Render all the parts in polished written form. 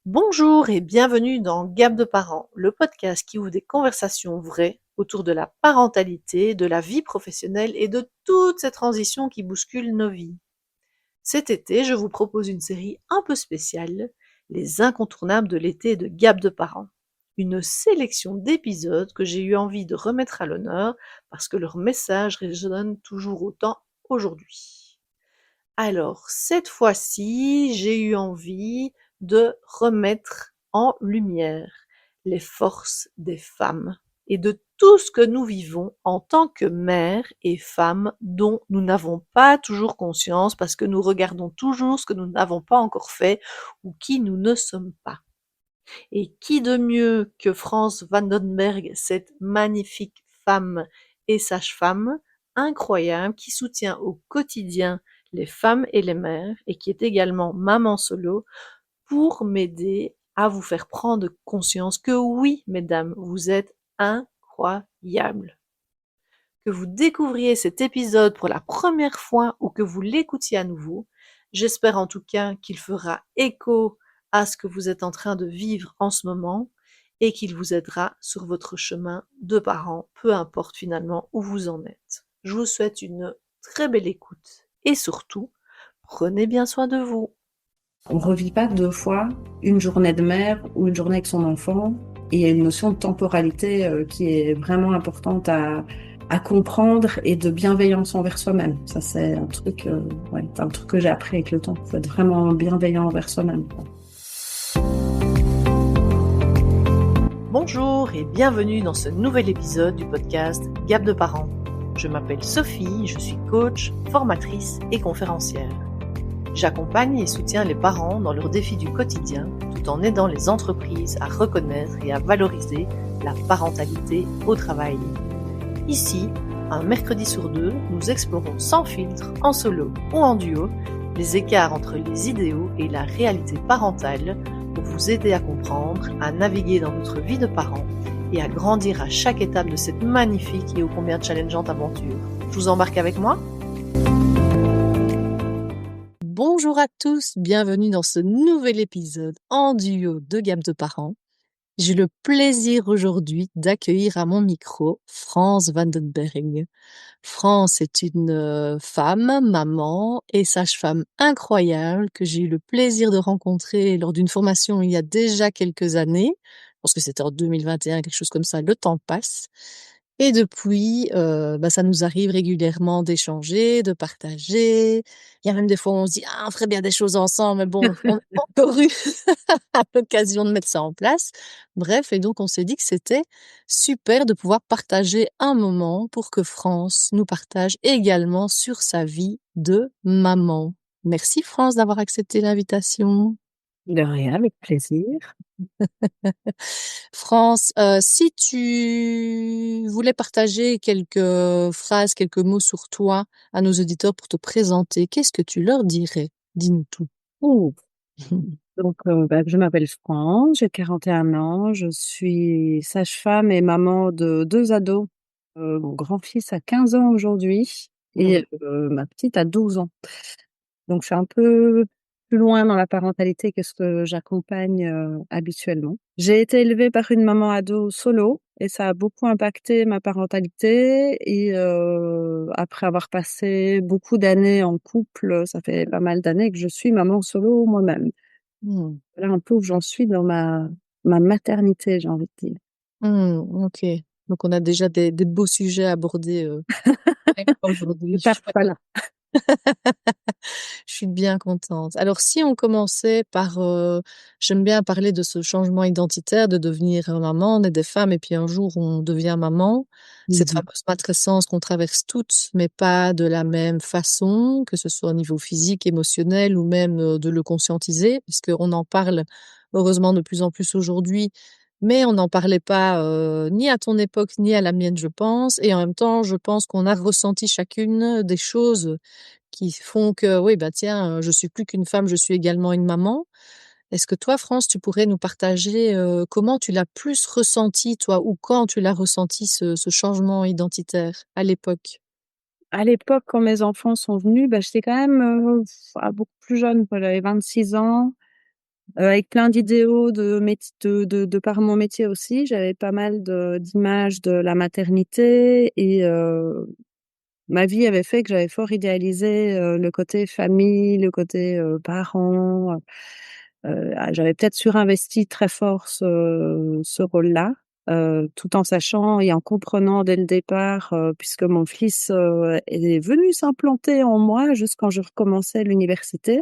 Bonjour et bienvenue dans Gap de parents, le podcast qui ouvre des conversations vraies autour de la parentalité, de la vie professionnelle et de toutes ces transitions qui bousculent nos vies. Cet été, je vous propose une série un peu spéciale, les incontournables de l'été de Gap de parents. Une sélection d'épisodes que j'ai eu envie de remettre à l'honneur parce que leur message résonne toujours autant aujourd'hui. Alors, cette fois-ci, j'ai eu envie de remettre en lumière les forces des femmes et de tout ce que nous vivons en tant que mères et femmes dont nous n'avons pas toujours conscience parce que nous regardons toujours ce que nous n'avons pas encore fait ou qui nous ne sommes pas. Et qui de mieux que France Vandenberg, cette magnifique femme et sage-femme incroyable qui soutient au quotidien les femmes et les mères et qui est également maman solo pour m'aider à vous faire prendre conscience que oui, mesdames, vous êtes incroyables. Que vous découvriez cet épisode pour la première fois ou que vous l'écoutiez à nouveau, j'espère en tout cas qu'il fera écho à ce que vous êtes en train de vivre en ce moment et qu'il vous aidera sur votre chemin de parents, peu importe finalement où vous en êtes. Je vous souhaite une très belle écoute et surtout, prenez bien soin de vous. On ne revit pas deux fois une journée de mère ou une journée avec son enfant. Et il y a une notion de temporalité qui est vraiment importante à comprendre et de bienveillance envers soi-même. Ça, c'est un truc, c'est un truc que j'ai appris avec le temps. Il faut être vraiment bienveillant envers soi-même. Bonjour et bienvenue dans ce nouvel épisode du podcast Gap de parents. Je m'appelle Sophie, je suis coach, formatrice et conférencière. J'accompagne et soutiens les parents dans leurs défis du quotidien tout en aidant les entreprises à reconnaître et à valoriser la parentalité au travail. Ici, un mercredi sur deux, nous explorons sans filtre, en solo ou en duo, les écarts entre les idéaux et la réalité parentale pour vous aider à comprendre, à naviguer dans notre vie de parents et à grandir à chaque étape de cette magnifique et ô combien challengeante aventure. Je vous embarque avec moi ? Bonjour à tous, bienvenue dans ce nouvel épisode en duo de Gap de parents. J'ai le plaisir aujourd'hui d'accueillir à mon micro France Vandenberg. France est une femme, maman et sage-femme incroyable que j'ai eu le plaisir de rencontrer lors d'une formation il y a déjà quelques années. Je pense que c'était en 2021, quelque chose comme ça, le temps passe. Et depuis, ça nous arrive régulièrement d'échanger, de partager. Il y a même des fois où on se dit: «Ah, on ferait bien des choses ensemble», mais bon, on n'a pas encore eu l'occasion de mettre ça en place. Bref, et donc on s'est dit que c'était super de pouvoir partager un moment pour que France nous partage également sur sa vie de maman. Merci France d'avoir accepté l'invitation. De rien, avec plaisir. France, si tu voulais partager quelques phrases, quelques mots sur toi à nos auditeurs pour te présenter, qu'est-ce que tu leur dirais? Dis-nous tout. Ouh. Donc, je m'appelle France, j'ai 41 ans, je suis sage-femme et maman de 2 ados. Mon grand-fils a 15 ans aujourd'hui et ma petite a 12 ans. Donc je suis un peu plus loin dans la parentalité que ce que j'accompagne, habituellement. J'ai été élevée par une maman ado solo et ça a beaucoup impacté ma parentalité et après avoir passé beaucoup d'années en couple, ça fait pas mal d'années que je suis maman solo moi-même. Mmh. Voilà un peu où j'en suis dans ma maternité, j'ai envie de dire. OK. Donc on a déjà des beaux sujets à aborder, Ne aujourd'hui. tarde pas là. Je suis bien contente. Alors si on commençait par, j'aime bien parler de ce changement identitaire, de devenir maman, on est des femmes et puis un jour on devient maman. Cette Mmh. fameuse matrescence qu'on traverse toutes, mais pas de la même façon, que ce soit au niveau physique, émotionnel ou même, de le conscientiser, puisqu'on en parle heureusement de plus en plus aujourd'hui, mais on n'en parlait pas, ni à ton époque ni à la mienne, je pense, et en même temps, je pense qu'on a ressenti chacune des choses qui font que oui, bah, tiens, je suis plus qu'une femme, je suis également une maman. Est-ce que toi, France, tu pourrais nous partager, comment tu l'as plus ressenti toi ou quand tu l'as ressenti ce changement identitaire à l'époque? À l'époque, quand mes enfants sont venus, j'étais quand même, beaucoup plus jeune, quoi. J'avais 26 ans. avec plein d'idéaux de par mon métier aussi. J'avais pas mal d'images de la maternité et ma vie avait fait que j'avais fort idéalisé le côté famille, le côté parents. J'avais peut-être surinvesti très fort ce rôle-là, tout en sachant et en comprenant dès le départ, puisque mon fils est venu s'implanter en moi juste quand je recommençais l'université.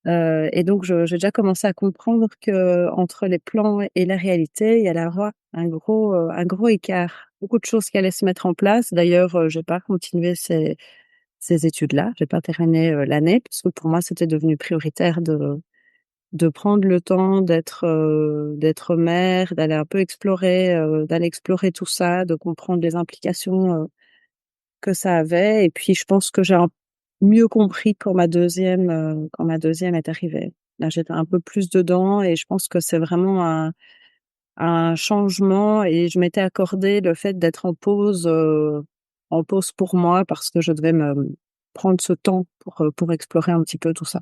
Et donc j'ai déjà commencé à comprendre que entre les plans et la réalité, il y allait avoir un gros écart. Beaucoup de choses qui allaient se mettre en place. D'ailleurs, j'ai pas continué ces études-là. J'ai pas terminé l'année parce que pour moi, c'était devenu prioritaire de prendre le temps d'être mère, d'aller explorer tout ça, de comprendre les implications que ça avait. Et puis, je pense que j'ai mieux compris quand ma deuxième est arrivée. Là, j'étais un peu plus dedans et je pense que c'est vraiment un changement et je m'étais accordé le fait d'être en pause pour moi parce que je devais me prendre ce temps pour explorer un petit peu tout ça.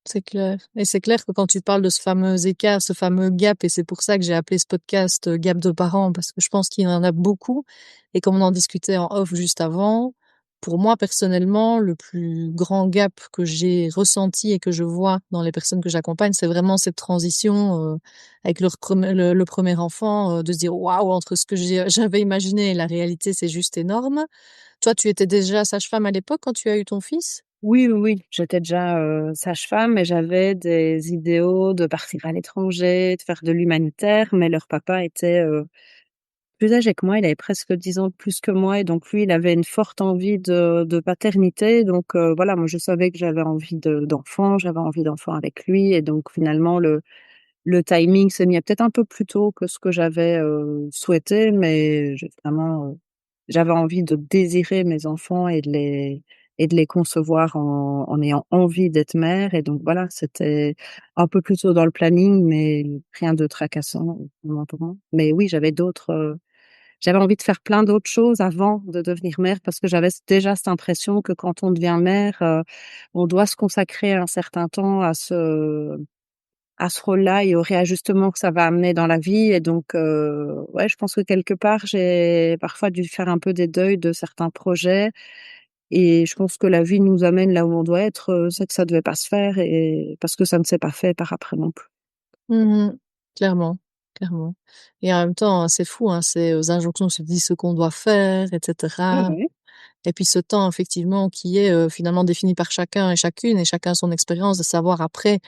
C'est clair. Et c'est clair que quand tu parles de ce fameux écart, ce fameux gap, et c'est pour ça que j'ai appelé ce podcast Gap de parents, parce que je pense qu'il y en a beaucoup. Et comme on en discutait en off juste avant, pour moi personnellement, le plus grand gap que j'ai ressenti et que je vois dans les personnes que j'accompagne, c'est vraiment cette transition avec le premier enfant, de se dire waouh, entre ce que j'avais imaginé et la réalité, c'est juste énorme. Toi, tu étais déjà sage-femme à l'époque quand tu as eu ton fils? Oui, oui, oui, j'étais déjà sage-femme et j'avais des idéaux de partir à l'étranger, de faire de l'humanitaire, mais leur papa était plus âgé que moi, il avait presque 10 ans de plus que moi et donc lui, il avait une forte envie de paternité. Donc voilà, moi je savais que j'avais envie d'enfants, j'avais envie d'enfants avec lui et donc finalement le timing s'est mis peut-être un peu plus tôt que ce que j'avais souhaité, mais j'avais envie de désirer mes enfants et de les concevoir en ayant envie d'être mère. Et donc voilà, c'était un peu plus tôt dans le planning, mais rien de tracassant pour moi. Mais oui, j'avais envie de faire plein d'autres choses avant de devenir mère parce que j'avais déjà cette impression que quand on devient mère, on doit se consacrer un certain temps à ce rôle-là et au réajustement que ça va amener dans la vie. Et donc, ouais, je pense que quelque part, j'ai parfois dû faire un peu des deuils de certains projets. Et je pense que la vie nous amène là où on doit être. C'est que ça devait pas se faire et parce que ça ne s'est pas fait par après non plus. Mmh. Clairement, clairement. Et en même temps, c'est fou, hein, ces injonctions, on se dit ce qu'on doit faire, et Ouais, cetera. ouais. Et puis ce temps effectivement qui est, finalement défini par chacun et chacune et chacun son expérience de savoir après,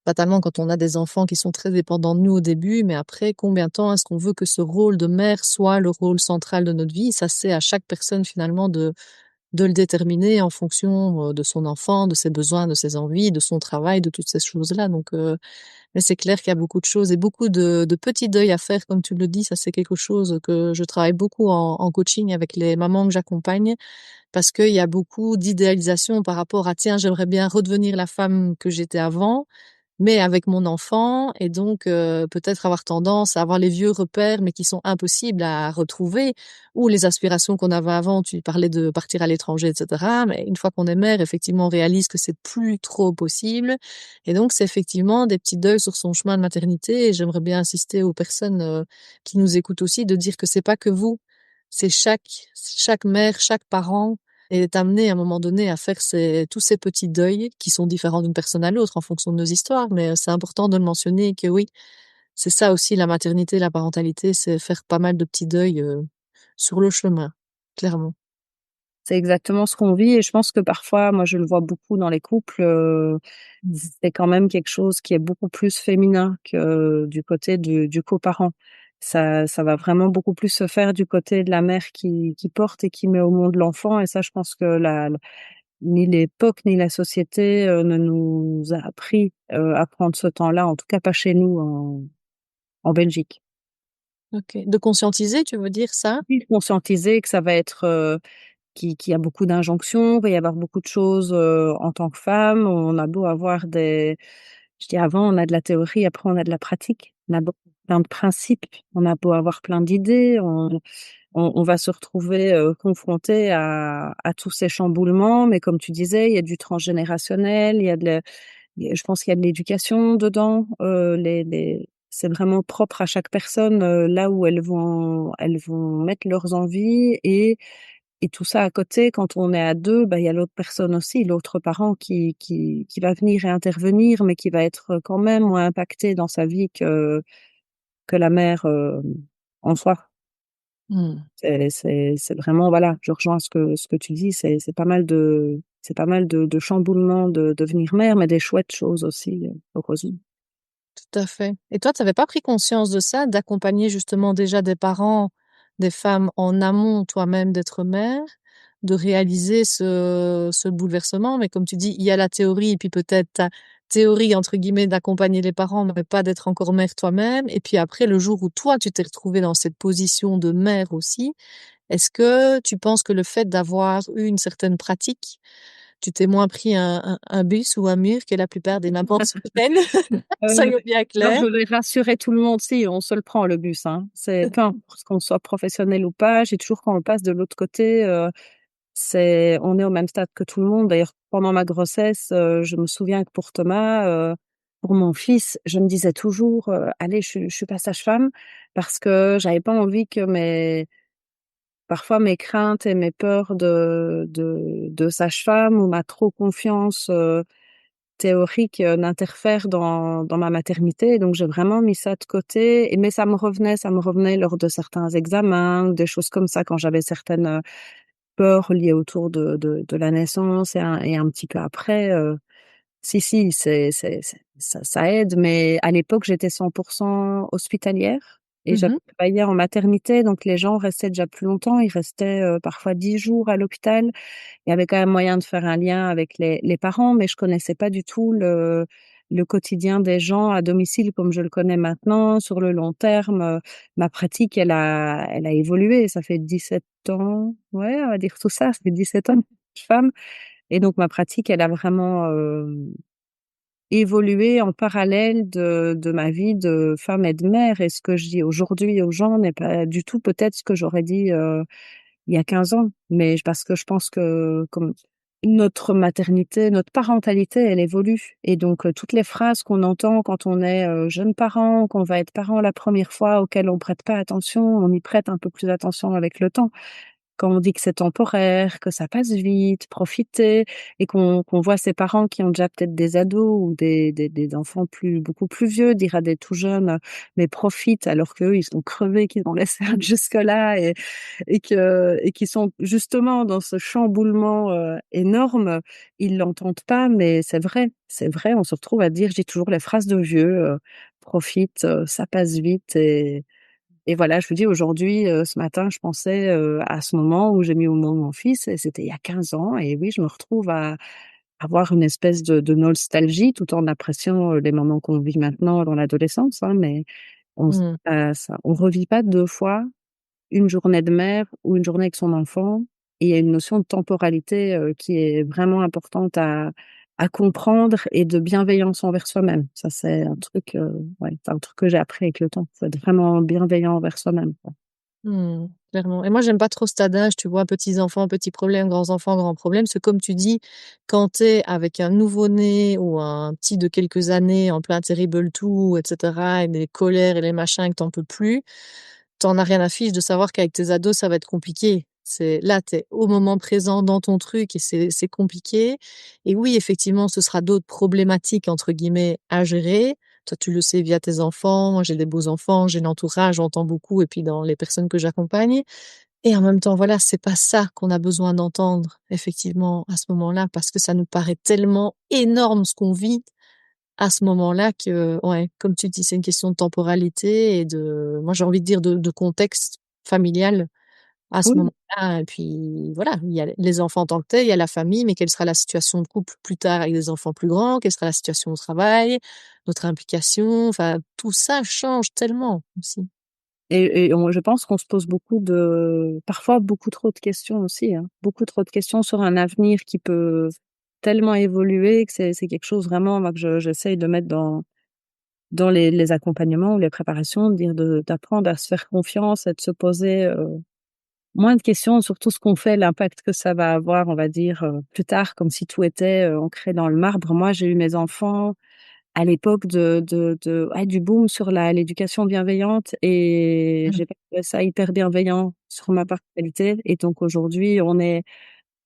fatalement quand on a des enfants qui sont très dépendants de nous au début, mais après combien de temps est-ce qu'on veut que ce rôle de mère soit le rôle central de notre vie? Ça, c'est à chaque personne finalement de le déterminer en fonction, de son enfant, de ses besoins, de ses envies, de son travail, de toutes ces choses-là. Donc mais c'est clair qu'il y a beaucoup de choses et beaucoup de petits deuils à faire, comme tu le dis. Ça, c'est quelque chose que je travaille beaucoup en coaching avec les mamans que j'accompagne parce qu'il y a beaucoup d'idéalisation par rapport à tiens, j'aimerais bien redevenir la femme que j'étais avant, mais avec mon enfant et donc peut-être avoir tendance à avoir les vieux repères, mais qui sont impossibles à retrouver, ou les aspirations qu'on avait avant. Tu parlais de partir à l'étranger, etc. Mais une fois qu'on est mère, effectivement, on réalise que c'est plus trop possible. Et donc, c'est effectivement des petits deuils sur son chemin de maternité. Et j'aimerais bien insister aux personnes qui nous écoutent aussi de dire que c'est pas que vous, c'est chaque mère, chaque parent est amené à un moment donné à faire tous ces petits deuils qui sont différents d'une personne à l'autre en fonction de nos histoires, mais c'est important de le mentionner que oui, c'est ça aussi la maternité, la parentalité, c'est faire pas mal de petits deuils sur le chemin, clairement. C'est exactement ce qu'on vit et je pense que parfois, moi, je le vois beaucoup dans les couples, c'est quand même quelque chose qui est beaucoup plus féminin que du côté du coparent. Ça va vraiment beaucoup plus se faire du côté de la mère qui porte et qui met au monde l'enfant et ça, je pense que ni l'époque ni la société, ne nous a appris, à prendre ce temps-là, en tout cas pas chez nous en Belgique. Ok. De conscientiser, tu veux dire ça? Oui, conscientiser que ça va être, qu'il y a beaucoup d'injonctions, il va y avoir beaucoup de choses, en tant que femme. On a beau avoir je dis avant, on a de la théorie, après on a de la pratique. On a plein de principes, on a beau avoir plein d'idées, on va se retrouver, confronté à tous ces chamboulements. Mais comme tu disais, il y a du transgénérationnel, il y a je pense qu'il y a de l'éducation dedans. C'est vraiment propre à chaque personne, là où elles vont mettre leurs envies et tout ça à côté. Quand on est à deux, bah, il y a l'autre personne aussi, l'autre parent qui va venir et intervenir, mais qui va être quand même moins impacté dans sa vie que la mère, en soi. Mmh. C'est vraiment, voilà, je rejoins ce que tu dis, c'est pas mal de chamboulements de devenir mère, mais des chouettes choses aussi, heureusement. Tout à fait. Et toi, tu avais pas pris conscience de ça, d'accompagner justement déjà des parents, des femmes en amont toi-même d'être mère, de réaliser ce bouleversement? Mais comme tu dis, il y a la théorie et puis peut-être ta théorie entre guillemets d'accompagner les parents, mais pas d'être encore mère toi-même. Et puis après, le jour où toi, tu t'es retrouvée dans cette position de mère aussi, est-ce que tu penses que le fait d'avoir eu une certaine pratique, tu t'es moins pris un bus ou un mur que la plupart des mamans se prennent? Euh, Soyons bien alors, clairs. je voudrais rassurer tout le monde, si on se le prend le bus, hein. C'est peu importe qu'on soit professionnel ou pas, j'ai toujours quand on passe de l'autre côté, on est au même stade que tout le monde. D'ailleurs, pendant ma grossesse, je me souviens que pour Thomas, pour mon fils, je me disais toujours, allez, je suis pas sage-femme parce que j'avais pas envie que parfois mes craintes et mes peurs de sage-femme ou ma trop confiance théorique n'interfère dans ma maternité. Donc j'ai vraiment mis ça de côté. Mais ça me revenait lors de certains examens, des choses comme ça quand j'avais certaines peurs liées autour de la naissance et un petit peu après. Si, ça aide. Mais à l'époque, j'étais 100% hospitalière et Mmh j'avais mh. travaillé en maternité. Donc les gens restaient déjà plus longtemps. Ils restaient parfois 10 jours à l'hôpital. Il y avait quand même moyen de faire un lien avec les parents, mais je connaissais pas du tout le quotidien des gens à domicile comme je le connais maintenant, sur le long terme. Ma pratique, elle a évolué. Ça fait 17 ans. Ouais, on va dire tout ça. Ça fait 17 ans que je suis femme. Et donc, ma pratique, elle a vraiment, évolué en parallèle de ma vie de femme et de mère. Et ce que je dis aujourd'hui aux gens n'est pas du tout peut-être ce que j'aurais dit, il y a 15 ans, mais parce que je pense que comme notre maternité, notre parentalité, elle évolue et donc toutes les phrases qu'on entend quand on est, jeune parent, qu'on va être parent la première fois, auxquelles on prête pas attention, on y prête un peu plus attention avec le temps. Quand on dit que c'est temporaire, que ça passe vite, profiter et qu'on voit ses parents qui ont déjà peut-être des ados ou des enfants beaucoup plus vieux dire à des tout jeunes, mais profite alors qu'eux, ils sont crevés, qu'ils ont laissé jusque-là et qui sont justement dans ce chamboulement, énorme, ils l'entendent pas, mais c'est vrai, on se retrouve à dire, je dis toujours les phrases de vieux, «Profite, ça passe vite» et voilà, je vous dis aujourd'hui, ce matin, je pensais, à ce moment où j'ai mis au monde mon fils et c'était il y a 15 ans et oui, je me retrouve à avoir une espèce de nostalgie tout en appréciant, les moments qu'on vit maintenant dans l'adolescence, hein, mais Mmh. on revit pas 2 fois une journée de mère ou une journée avec son enfant et il y a une notion de temporalité, qui est vraiment importante à comprendre et de bienveillance envers soi-même. Ça, c'est un truc, ouais, c'est un truc que j'ai appris avec le temps. Faut être vraiment bienveillant envers soi-même, quoi. Mmh. Clairement. Et moi, j'aime pas trop cet adage, tu vois? Petits enfants, petits problèmes, grands enfants, grands problèmes. Parce que comme tu dis, quand tu es avec un nouveau-né ou un petit de quelques années en plein terrible two et cetera et les colères et les machins et que tu en peux plus, tu en as rien à fiche de savoir qu'avec tes ados, ça va être compliqué. C'est là, tu es au moment présent dans ton truc et c'est compliqué. Et oui, effectivement, ce sera d'autres «problématiques» entre guillemets à gérer. Toi, tu le sais via tes enfants. Moi, j'ai des beaux enfants, j'ai l'entourage, j'entends beaucoup et puis dans les personnes que j'accompagne. Et en même temps, voilà, c'est pas ça qu'on a besoin d'entendre, effectivement, à ce moment-là, parce que ça nous paraît tellement énorme ce qu'on vit à ce moment-là que, ouais, comme tu dis, c'est une question de temporalité et moi, j'ai envie de dire de contexte familial à ce Oui. moment-là. Et puis, voilà, il y a les enfants en tant que tels, il y a la famille, mais quelle sera la situation de couple plus tard avec des enfants plus grands? Quelle sera la situation au travail? Notre implication? Enfin, tout ça change tellement aussi. Je pense qu'on se pose parfois beaucoup trop de questions aussi, hein. Beaucoup trop de questions sur un avenir qui peut tellement évoluer que c'est quelque chose vraiment, moi, que j'essaye de mettre dans les accompagnements ou les préparations, de dire d'apprendre à se faire confiance et de se poser, moins de questions sur tout ce qu'on fait, l'impact que ça va avoir, on va dire, plus tard, comme si tout était ancré dans le marbre. Moi, j'ai eu mes enfants à l'époque du boom sur l'éducation bienveillante et Mmh. j'ai pas trouvé ça hyper bienveillant sur ma parentalité. Et donc aujourd'hui, on est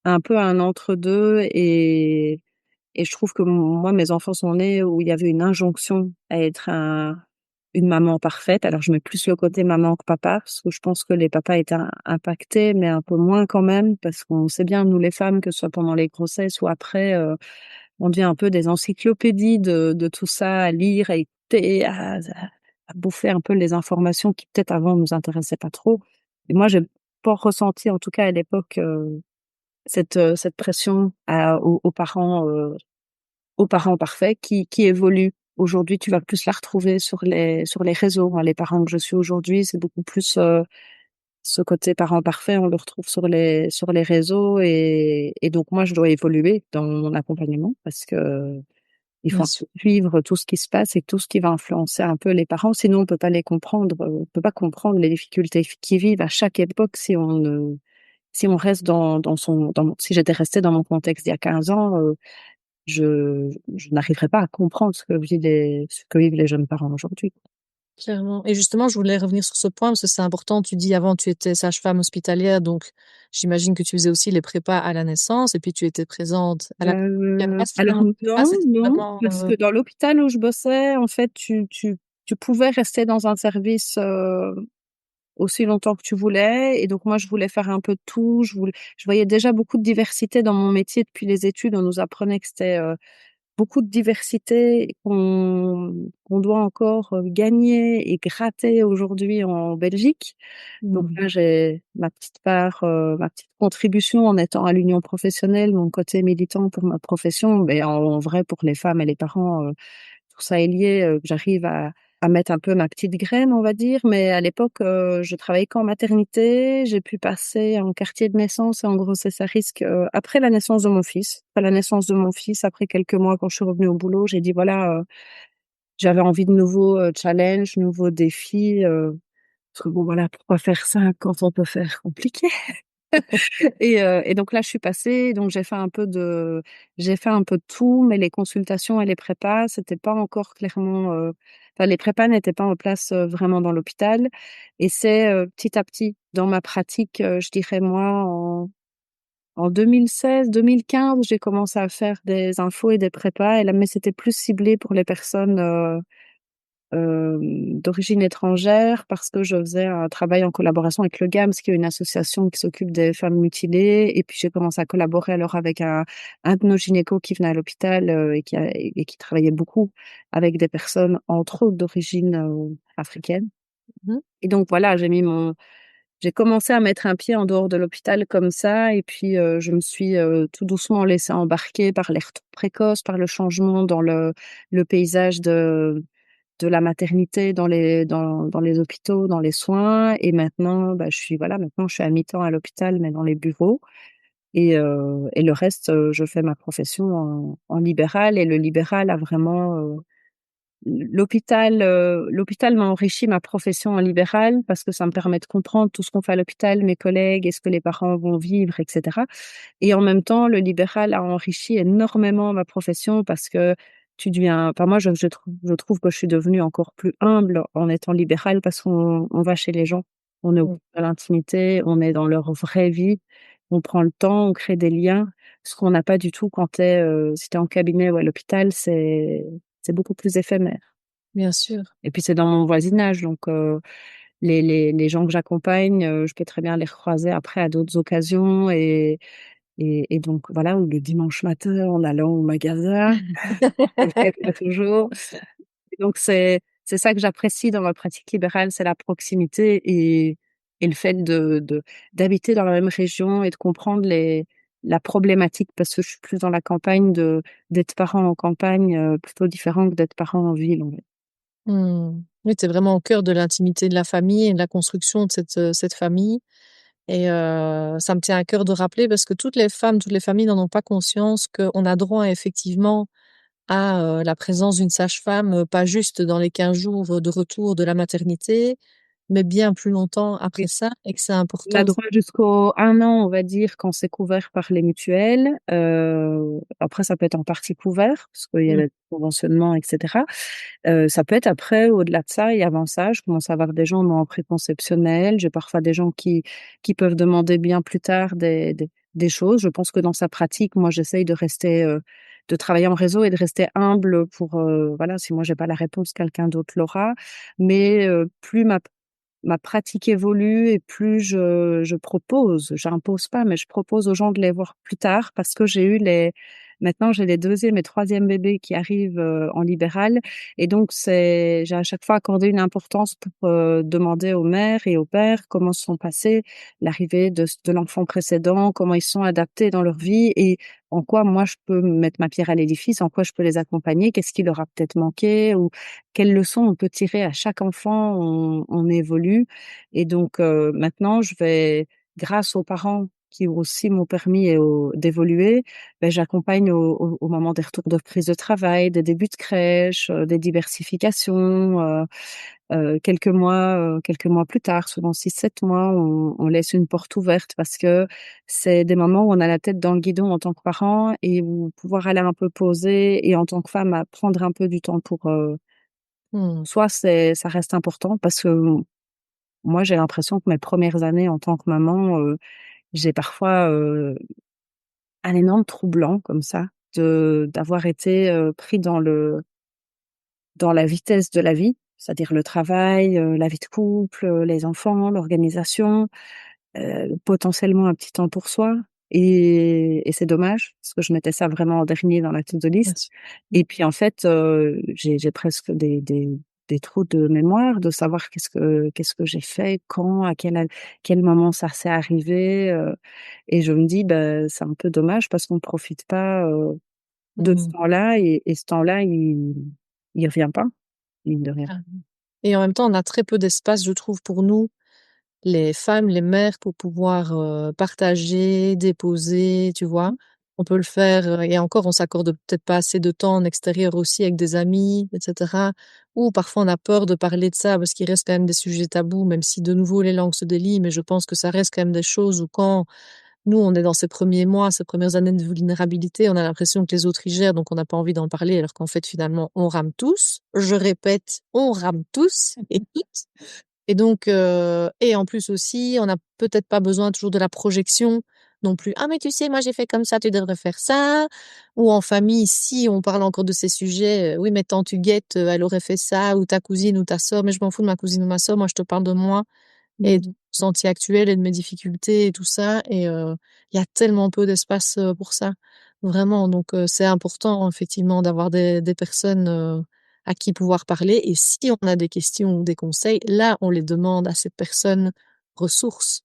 un peu un entre-deux et je trouve que moi, mes enfants sont nés où il y avait une injonction à être une maman parfaite. Alors, je mets plus le côté maman que papa, parce que je pense que les papas étaient impactés, mais un peu moins quand même, parce qu'on sait bien, nous les femmes, que ce soit pendant les grossesses ou après, on devient un peu des encyclopédies de tout ça, à lire, à écouter, à bouffer un peu les informations qui peut-être avant nous intéressaient pas trop. Et moi, j'ai pas ressenti, en tout cas à l'époque, cette pression aux parents parfaits qui évoluent. Aujourd'hui, tu vas plus la retrouver sur les réseaux. Les parents que je suis aujourd'hui, c'est beaucoup plus ce côté parent parfait, on le retrouve sur les réseaux et donc moi, je dois évoluer dans mon accompagnement parce que il Bien faut sûr. suivre tout ce qui se passe et tout ce qui va influencer un peu les parents. Sinon, on peut pas les comprendre. On peut pas comprendre les difficultés qu'ils vivent à chaque époque si on reste si j'étais restée dans mon contexte il y a 15 ans, je n'arriverai pas à comprendre ce que vivent les jeunes parents aujourd'hui. Clairement. Et justement, je voulais revenir sur ce point parce que c'est important. Tu dis avant, tu étais sage-femme hospitalière, donc j'imagine que tu faisais aussi les prépas à la naissance et puis tu étais présente à la. Est-ce Alors finalement ça, non, c'était non, vraiment. parce que dans l'hôpital où je bossais, en fait, tu pouvais rester dans un service aussi longtemps que tu voulais. Et donc moi, je voulais faire un peu de tout. Je voyais déjà beaucoup de diversité dans mon métier depuis les études. On nous apprenait que c'était beaucoup de diversité qu'on doit encore gagner et gratter aujourd'hui en Belgique. Donc Mmh. là, j'ai ma petite part, ma petite contribution en étant à l'union professionnelle, mon côté militant pour ma profession, mais en vrai pour les femmes et les parents, tout ça est lié, que j'arrive à mettre un peu ma petite graine, on va dire. Mais à l'époque, je travaillais qu'en maternité. J'ai pu passer en quartier de naissance et en grossesse à risque après la naissance de mon fils. Après la naissance de mon fils, après quelques mois, quand je suis revenue au boulot, j'ai dit voilà, j'avais envie de nouveaux challenges, nouveaux défis. Parce que bon voilà, pourquoi faire ça quand on peut faire compliqué? Et donc là, je suis passée, donc j'ai fait un peu de tout, mais les consultations et les prépas, c'était pas encore clairement, enfin les prépas n'étaient pas en place, vraiment dans l'hôpital et c'est, petit à petit dans ma pratique, je dirais moi en 2016-2015, j'ai commencé à faire des infos et des prépas et là mais c'était plus ciblé pour les personnes, d'origine étrangère parce que je faisais un travail en collaboration avec le GAMS, qui est une association qui s'occupe des femmes mutilées. Et puis j'ai commencé à collaborer alors avec un de nos gynécos qui venait à l'hôpital et qui travaillait beaucoup avec des personnes, entre autres d'origine africaine. Mmh. Et donc voilà, j'ai commencé à mettre un pied en dehors de l'hôpital comme ça, et puis je me suis tout doucement laissée embarquer par les retours précoces, par le changement dans le paysage de la maternité dans les hôpitaux, dans les soins. Et maintenant, maintenant je suis à mi-temps à l'hôpital, mais dans les bureaux. Et le reste, je fais ma profession en libéral. Et le libéral a vraiment l'hôpital m'a enrichi ma profession en libéral parce que ça me permet de comprendre tout ce qu'on fait à l'hôpital, mes collègues et ce que les parents vont vivre, etc. Et en même temps, le libéral a enrichi énormément ma profession parce que tu deviens, enfin moi, je trouve que je suis devenue encore plus humble en étant libérale parce qu'on va chez les gens, on est au Mmh. cœur de l'intimité, on est dans leur vraie vie, on prend le temps, on crée des liens, ce qu'on n'a pas du tout quand si t'es en cabinet ou à l'hôpital, c'est beaucoup plus éphémère. Bien sûr. Et puis c'est dans mon voisinage, donc les gens que j'accompagne, je peux très bien les recroiser après à d'autres occasions et donc voilà, ou le dimanche matin en allant au magasin, je le fais pas toujours. Et donc c'est ça que j'apprécie dans ma pratique libérale, c'est la proximité et le fait d'habiter dans la même région et de comprendre la problématique parce que je suis plus dans la campagne d'être parent en campagne, plutôt différent que d'être parent en ville, en fait. Mmh. Oui, tu es vraiment au cœur de l'intimité de la famille et de la construction de cette famille et ça me tient à cœur de rappeler parce que toutes les femmes, toutes les familles n'en ont pas conscience qu'on a droit effectivement à, la présence d'une sage-femme, pas juste dans les 15 jours de retour de la maternité, mais bien plus longtemps après Oui. ça, et que c'est On a important. droit jusqu'au 1 an, on va dire, quand c'est couvert par les mutuelles. Après, ça peut être en partie couvert, parce qu'il y a Mm. des conventionnements, etc. Ça peut être après, au-delà de ça et avant ça. Je commence à avoir des gens moi, en préconceptionnel. J'ai parfois des gens qui peuvent demander bien plus tard des choses. Je pense que dans sa pratique, moi, j'essaye de rester, de travailler en réseau et de rester humble pour, voilà, si moi j'ai pas la réponse, quelqu'un d'autre l'aura. Mais plus ma pratique évolue et plus je propose, j'impose pas, mais je propose aux gens de les voir plus tard parce que maintenant j'ai les deuxième et troisième bébés qui arrivent en libéral et donc j'ai à chaque fois accordé une importance pour demander aux mères et aux pères comment se sont passées l'arrivée de l'enfant précédent, comment ils sont adaptés dans leur vie et en quoi moi je peux mettre ma pierre à l'édifice, en quoi je peux les accompagner, qu'est-ce qui leur a peut-être manqué ou quelles leçons on peut tirer à chaque enfant, on évolue. Et donc maintenant, grâce aux parents qui aussi m'ont permis d'évoluer, ben, j'accompagne au moment des retours de prise de travail, des débuts de crèche, des diversifications. Quelques mois plus tard, souvent 6, 7 mois, on laisse une porte ouverte parce que c'est des moments où on a la tête dans le guidon en tant que parent et où pouvoir aller un peu poser et en tant que femme à prendre un peu du temps pour Mm. soit ça reste important parce que moi, j'ai l'impression que mes premières années en tant que maman, j'ai parfois un énorme trou blanc comme ça, d'avoir été pris dans la vitesse de la vie, c'est-à-dire le travail, la vie de couple, les enfants, l'organisation, potentiellement un petit temps pour soi. Et c'est dommage parce que je mettais ça vraiment en dernier dans la to-do Bien list. sûr. Mm. Et puis en fait, j'ai presque des trous de mémoire de savoir qu'est-ce que j'ai fait, quand, quel moment ça s'est arrivé. Et je me dis, ben c'est un peu dommage parce qu'on ne profite pas de ce Mm. temps-là et ce temps-là, il revient pas, mine de rien. Ah. Et en même temps, on a très peu d'espace, je trouve, pour nous, les femmes, les mères, pour pouvoir partager, déposer, tu vois. On peut le faire, et encore, on s'accorde peut-être pas assez de temps en extérieur aussi avec des amis, etc. Ou parfois on a peur de parler de ça parce qu'il reste quand même des sujets tabous, même si de nouveau les langues se délient, mais je pense que ça reste quand même des choses où quand nous, on est dans ces premiers mois, ces premières années de vulnérabilité, on a l'impression que les autres y gèrent, donc on n'a pas envie d'en parler, alors qu'en fait, finalement, on rame tous. Je répète, on rame tous et toutes. Et donc, et en plus aussi, on n'a peut-être pas besoin toujours de la projection non plus. Ah, mais tu sais, moi j'ai fait comme ça, tu devrais faire ça. Ou en famille, si on parle encore de ces sujets, oui, mais tant tu guettes, elle aurait fait ça, ou ta cousine ou ta sœur, mais je m'en fous de ma cousine ou ma sœur, moi je te parle de moi et de Mmh. mon ressenti actuel et de mes difficultés et tout ça. Et il y a tellement peu d'espace pour ça, vraiment. Donc, c'est important, effectivement, d'avoir des personnes à qui pouvoir parler. Et si on a des questions ou des conseils, là, on les demande à cette personne ressource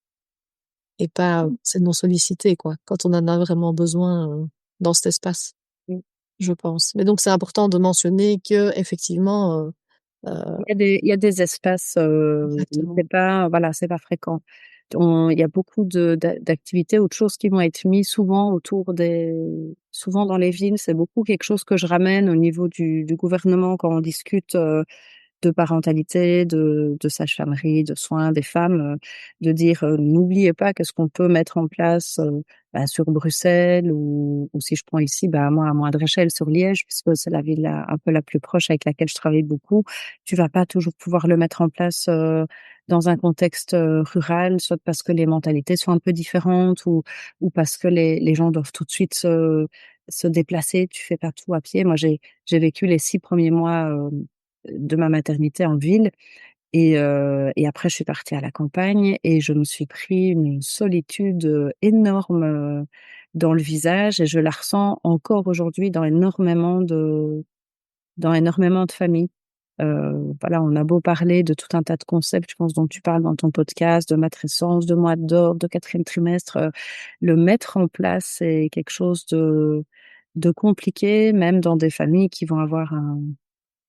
et pas c'est non sollicité, quoi, quand on en a vraiment besoin dans cet espace, Mmh. je pense. Mais donc, c'est important de mentionner que, effectivement, Il y a des espaces, mais exactement. c'est pas, voilà, c'est pas fréquent. Il y a beaucoup d'activités ou de choses qui vont être mises souvent dans les villes. C'est beaucoup quelque chose que je ramène au niveau du gouvernement quand on discute, de parentalité, de sage-famerie, de soins des femmes, de dire, n'oubliez pas qu'est-ce qu'on peut mettre en place, sur Bruxelles ou si je prends ici, bah, moi, à moindre échelle sur Liège, puisque c'est la ville un peu la plus proche avec laquelle je travaille beaucoup. Tu vas pas toujours pouvoir le mettre en place, dans un contexte, rural, soit parce que les mentalités sont un peu différentes ou parce que les gens doivent tout de suite se déplacer. Tu fais pas tout à pied. Moi, j'ai vécu les 6 premiers mois, de ma maternité en ville et après je suis partie à la campagne et je me suis pris une solitude, énorme, dans le visage et je la ressens encore aujourd'hui dans énormément de familles. Voilà, on a beau parler de tout un tas de concepts, je pense, dont tu parles dans ton podcast, de matrescence, de mois d'ordre, de quatrième trimestre, le mettre en place, c'est quelque chose de compliqué, même dans des familles qui vont avoir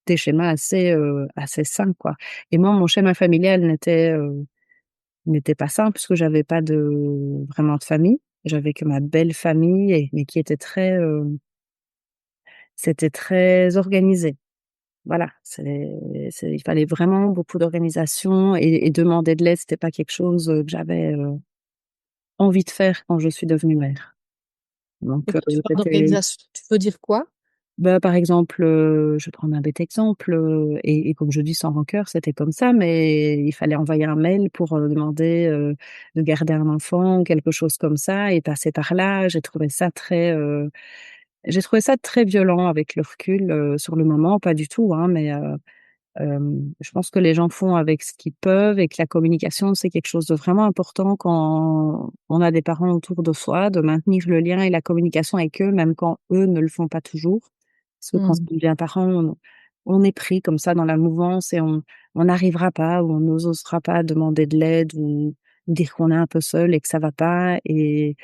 des schémas assez sains, quoi. Et moi, mon schéma familial n'était pas sain puisque j'avais pas vraiment de famille. J'avais que ma belle famille et mais qui était c'était très organisé. voilà, il fallait vraiment beaucoup d'organisation et demander de l'aide, c'était pas quelque chose que j'avais envie de faire quand je suis devenue mère. Et Donc, quand tu parles c'était, d'organisation, tu veux dire quoi? bah, par exemple, je vais prendre un bête exemple, et comme je dis sans rancœur, c'était comme ça, mais il fallait envoyer un mail pour demander de garder un enfant, quelque chose comme ça, et passer par là. J'ai trouvé ça très violent avec le recul. Sur le moment, pas du tout, hein, mais je pense que les gens font avec ce qu'ils peuvent et que la communication, c'est quelque chose de vraiment important quand on a des parents autour de soi, de maintenir le lien et la communication avec eux, même quand eux ne le font pas toujours. Parce que quand Mmh. on devient parent, on est pris comme ça dans la mouvance et on n'arrivera pas ou on n'osera pas demander de l'aide ou dire qu'on est un peu seul et que ça va pas. Et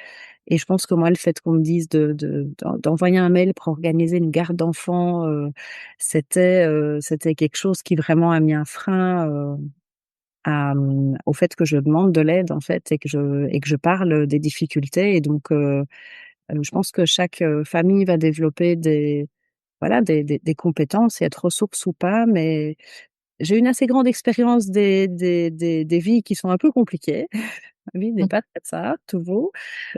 je pense que moi, le fait qu'on me dise d'envoyer un mail pour organiser une garde d'enfants, c'était quelque chose qui vraiment a mis un frein, au fait que je demande de l'aide, en fait, et que je parle des difficultés. Et donc, je pense que chaque famille va développer voilà, des compétences et être ressources ou pas, mais j'ai une assez grande expérience des vies qui sont un peu compliquées. La vie n'est Mmh. pas très simple, toujours.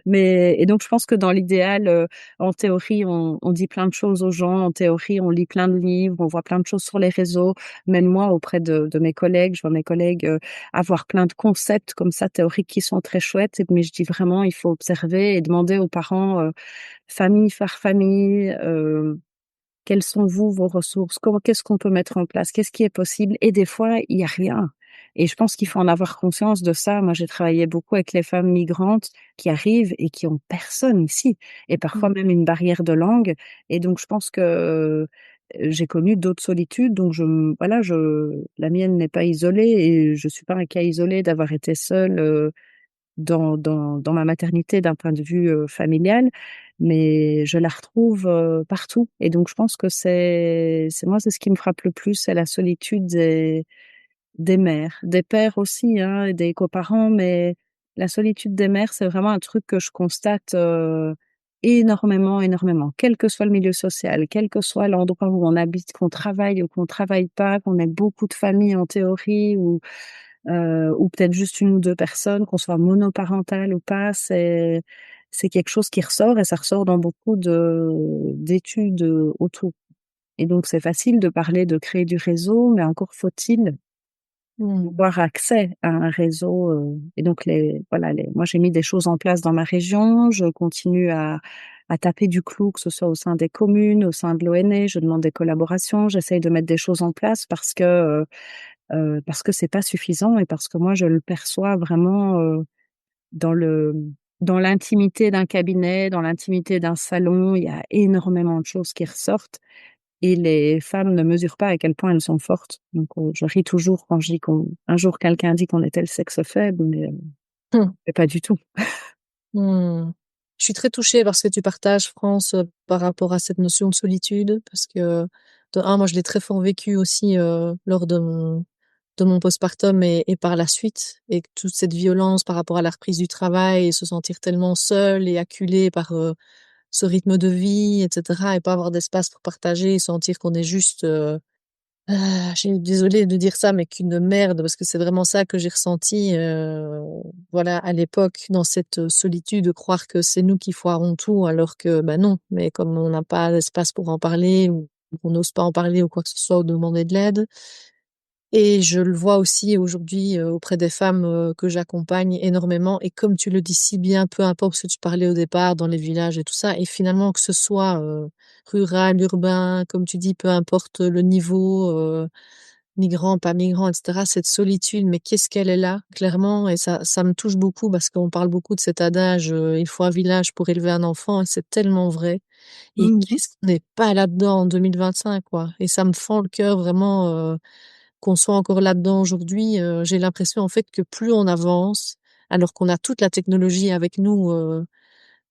Mais et donc je pense que dans l'idéal, en théorie, on dit plein de choses aux gens. En théorie, on lit plein de livres, on voit plein de choses sur les réseaux. Même moi, auprès de mes collègues, je vois mes collègues avoir plein de concepts comme ça théoriques qui sont très chouettes. Mais je dis vraiment, il faut observer et demander aux parents, famille par famille, quelles sont vos ressources? Qu'est-ce qu'on peut mettre en place? Qu'est-ce qui est possible? Et des fois, il y a rien. Et je pense qu'il faut en avoir conscience de ça. Moi, j'ai travaillé beaucoup avec les femmes migrantes qui arrivent et qui ont personne ici, et parfois Mmh. même une barrière de langue. Et donc, je pense que j'ai connu d'autres solitudes. Donc, voilà, la mienne n'est pas isolée et je suis pas un cas isolé d'avoir été seule. Dans ma maternité d'un point de vue familial, mais je la retrouve partout. Et donc je pense que c'est ce qui me frappe le plus, c'est la solitude des mères, des pères aussi, hein, et des coparents, mais la solitude des mères, c'est vraiment un truc que je constate énormément, énormément, quel que soit le milieu social, quel que soit l'endroit où on habite, qu'on travaille ou qu'on travaille pas, qu'on ait beaucoup de familles en théorie ou peut-être juste une ou deux personnes, qu'on soit monoparental ou pas, c'est quelque chose qui ressort et ça ressort dans beaucoup d'études autour. Et donc c'est facile de parler de créer du réseau, mais encore faut-il Mmh. avoir accès à un réseau. Et donc moi j'ai mis des choses en place dans ma région, je continue à taper du clou, que ce soit au sein des communes, au sein de l'ONE, je demande des collaborations, j'essaye de mettre des choses en place parce que c'est pas suffisant et parce que moi je le perçois vraiment dans le dans l'intimité d'un cabinet, dans l'intimité d'un salon, il y a énormément de choses qui ressortent et les femmes ne mesurent pas à quel point elles sont fortes. Donc je ris toujours quand je dis qu'un jour quelqu'un dit qu'on était le sexe faible, mais pas du tout. Mmh. Je suis très touchée par ce que tu partages, France, par rapport à cette notion de solitude, parce que, de un, moi, je l'ai très fort vécu aussi lors de mon postpartum et par la suite, et que toute cette violence par rapport à la reprise du travail, et se sentir tellement seule et acculée par ce rythme de vie, etc., et pas avoir d'espace pour partager, et sentir qu'on est juste je suis désolée de dire ça, mais qu'une merde, parce que c'est vraiment ça que j'ai ressenti, voilà, à l'époque, dans cette solitude, de croire que c'est nous qui foirons tout, alors que, bah non, mais comme on n'a pas d'espace pour en parler, ou qu'on n'ose pas en parler ou quoi que ce soit, ou demander de l'aide. Et je le vois aussi aujourd'hui auprès des femmes que j'accompagne énormément. Et comme tu le dis si bien, peu importe ce que tu parlais au départ, dans les villages et tout ça, et finalement que ce soit rural, urbain, comme tu dis, peu importe le niveau, migrant, pas migrant, etc., cette solitude, mais qu'est-ce qu'elle est là, clairement, et ça me touche beaucoup parce qu'on parle beaucoup de cet adage, il faut un village pour élever un enfant, et c'est tellement vrai. Et Mmh. qu'est-ce qu'on n'est pas là-dedans en 2025, quoi. Et ça me fend le cœur vraiment qu'on soit encore là-dedans aujourd'hui. J'ai l'impression, en fait, que plus on avance, alors qu'on a toute la technologie avec nous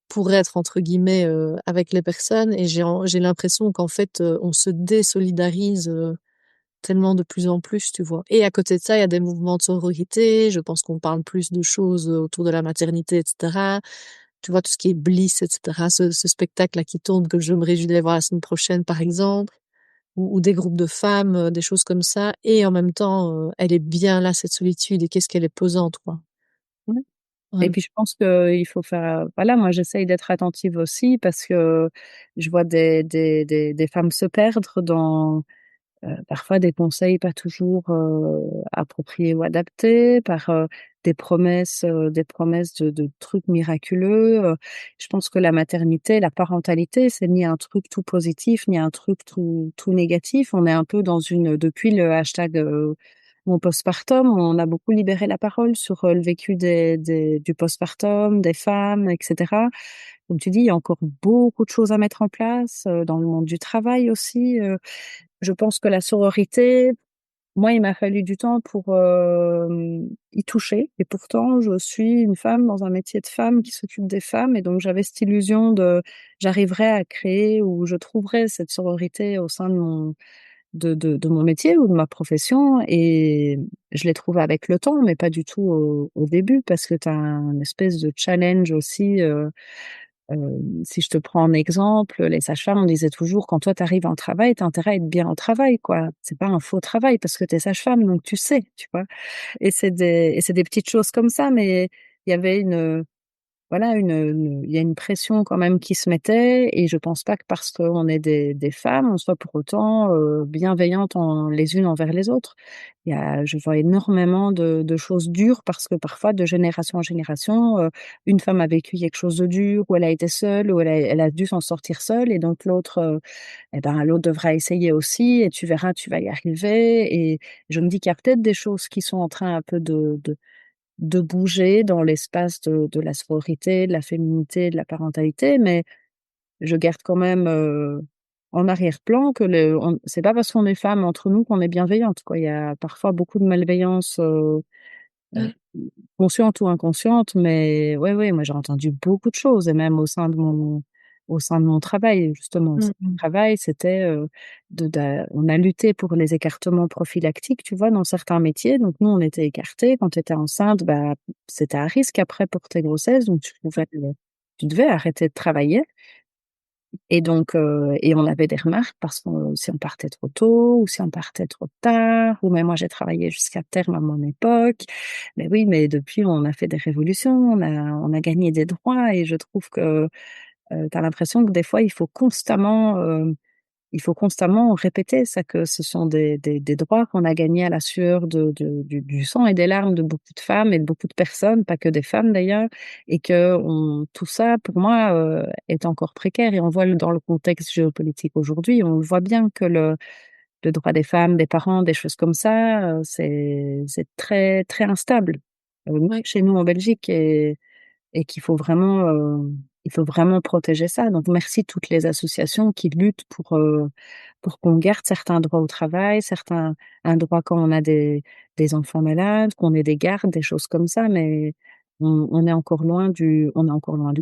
pour être, entre guillemets, avec les personnes, et j'ai l'impression qu'en fait, on se désolidarise tellement de plus en plus, tu vois. Et à côté de ça, il y a des mouvements de sororité. Je pense qu'on parle plus de choses autour de la maternité, etc. Tu vois, tout ce qui est Bliss, etc. Ce spectacle-là qui tourne, que je me réjouis d'aller voir la semaine prochaine, par exemple. ou des groupes de femmes, des choses comme ça, et en même temps, elle est bien là, cette solitude, et qu'est-ce qu'elle est pesante, quoi. Ouais. Et Vraiment. puis je pense qu'il faut faire, voilà, moi j'essaye d'être attentive aussi parce que je vois des femmes se perdre dans parfois des conseils pas toujours appropriés ou adaptés, par des promesses de trucs miraculeux. Je pense que la maternité, la parentalité, c'est ni un truc tout positif, ni un truc tout négatif. On est un peu dans une, depuis le hashtag mon postpartum, on a beaucoup libéré la parole sur le vécu du postpartum, des femmes, etc. Comme tu dis, il y a encore beaucoup de choses à mettre en place dans le monde du travail aussi. Je pense que la sororité, moi, il m'a fallu du temps pour y toucher. Et pourtant, je suis une femme dans un métier de femme qui s'occupe des femmes. Et donc, j'avais cette illusion de j'arriverais à créer ou je trouverais cette sororité au sein de mon métier ou de ma profession. Et je l'ai trouvé avec le temps, mais pas du tout au début, parce que tu as un espèce de challenge aussi. Si je te prends en exemple, les sages-femmes, on disait toujours, quand toi t'arrives en travail, t'as intérêt à être bien au travail, quoi. C'est pas un faux travail parce que t'es sage-femme, donc tu sais, tu vois. Et c'est des petites choses comme ça, mais il y avait voilà, il y a une pression quand même qui se mettait, et je pense pas que parce qu'on est des femmes, on soit pour autant bienveillantes les unes envers les autres. Je vois énormément de choses dures parce que parfois, de génération en génération, une femme a vécu quelque chose de dur, ou elle a été seule, ou elle a dû s'en sortir seule, et donc l'autre, eh ben, l'autre devra essayer aussi, et tu verras, tu vas y arriver. Et je me dis qu'il y a peut-être des choses qui sont en train un peu de bouger dans l'espace de la sororité, de la féminité, de la parentalité, mais je garde quand même en arrière-plan que c'est pas parce qu'on est femme entre nous qu'on est bienveillante, quoi. Il y a parfois beaucoup de malveillance euh, consciente ou inconsciente, mais ouais, ouais, moi j'ai entendu beaucoup de choses, et même au sein de mon travail, justement, au Mmh sein du mh. travail, c'était on a lutté pour les écartements prophylactiques, tu vois, dans certains métiers. Donc nous, on était écartés. Quand tu étais enceinte, bah, c'était à risque après pour tes grossesses, donc tu devais arrêter de travailler. Et donc, et on avait des remarques parce que si on partait trop tôt ou si on partait trop tard, ou même moi j'ai travaillé jusqu'à terme à mon époque. Mais oui, mais depuis on a fait des révolutions, on a gagné des droits, et je trouve que tu as l'impression que des fois il faut constamment répéter ça, que ce sont des droits qu'on a gagnés à la sueur du sang et des larmes de beaucoup de femmes et de beaucoup de personnes, pas que des femmes d'ailleurs, et que tout ça, pour moi, est encore précaire. Et on voit dans le contexte géopolitique aujourd'hui, on voit bien que le droit des femmes, des parents, des choses comme ça, c'est très, très instable. Ouais, Chez nous en Belgique, et il faut vraiment protéger ça. Donc merci toutes les associations qui luttent pour qu'on garde certains droits au travail, un droit quand on a des enfants malades, qu'on ait des gardes, des choses comme ça, mais on est encore loin du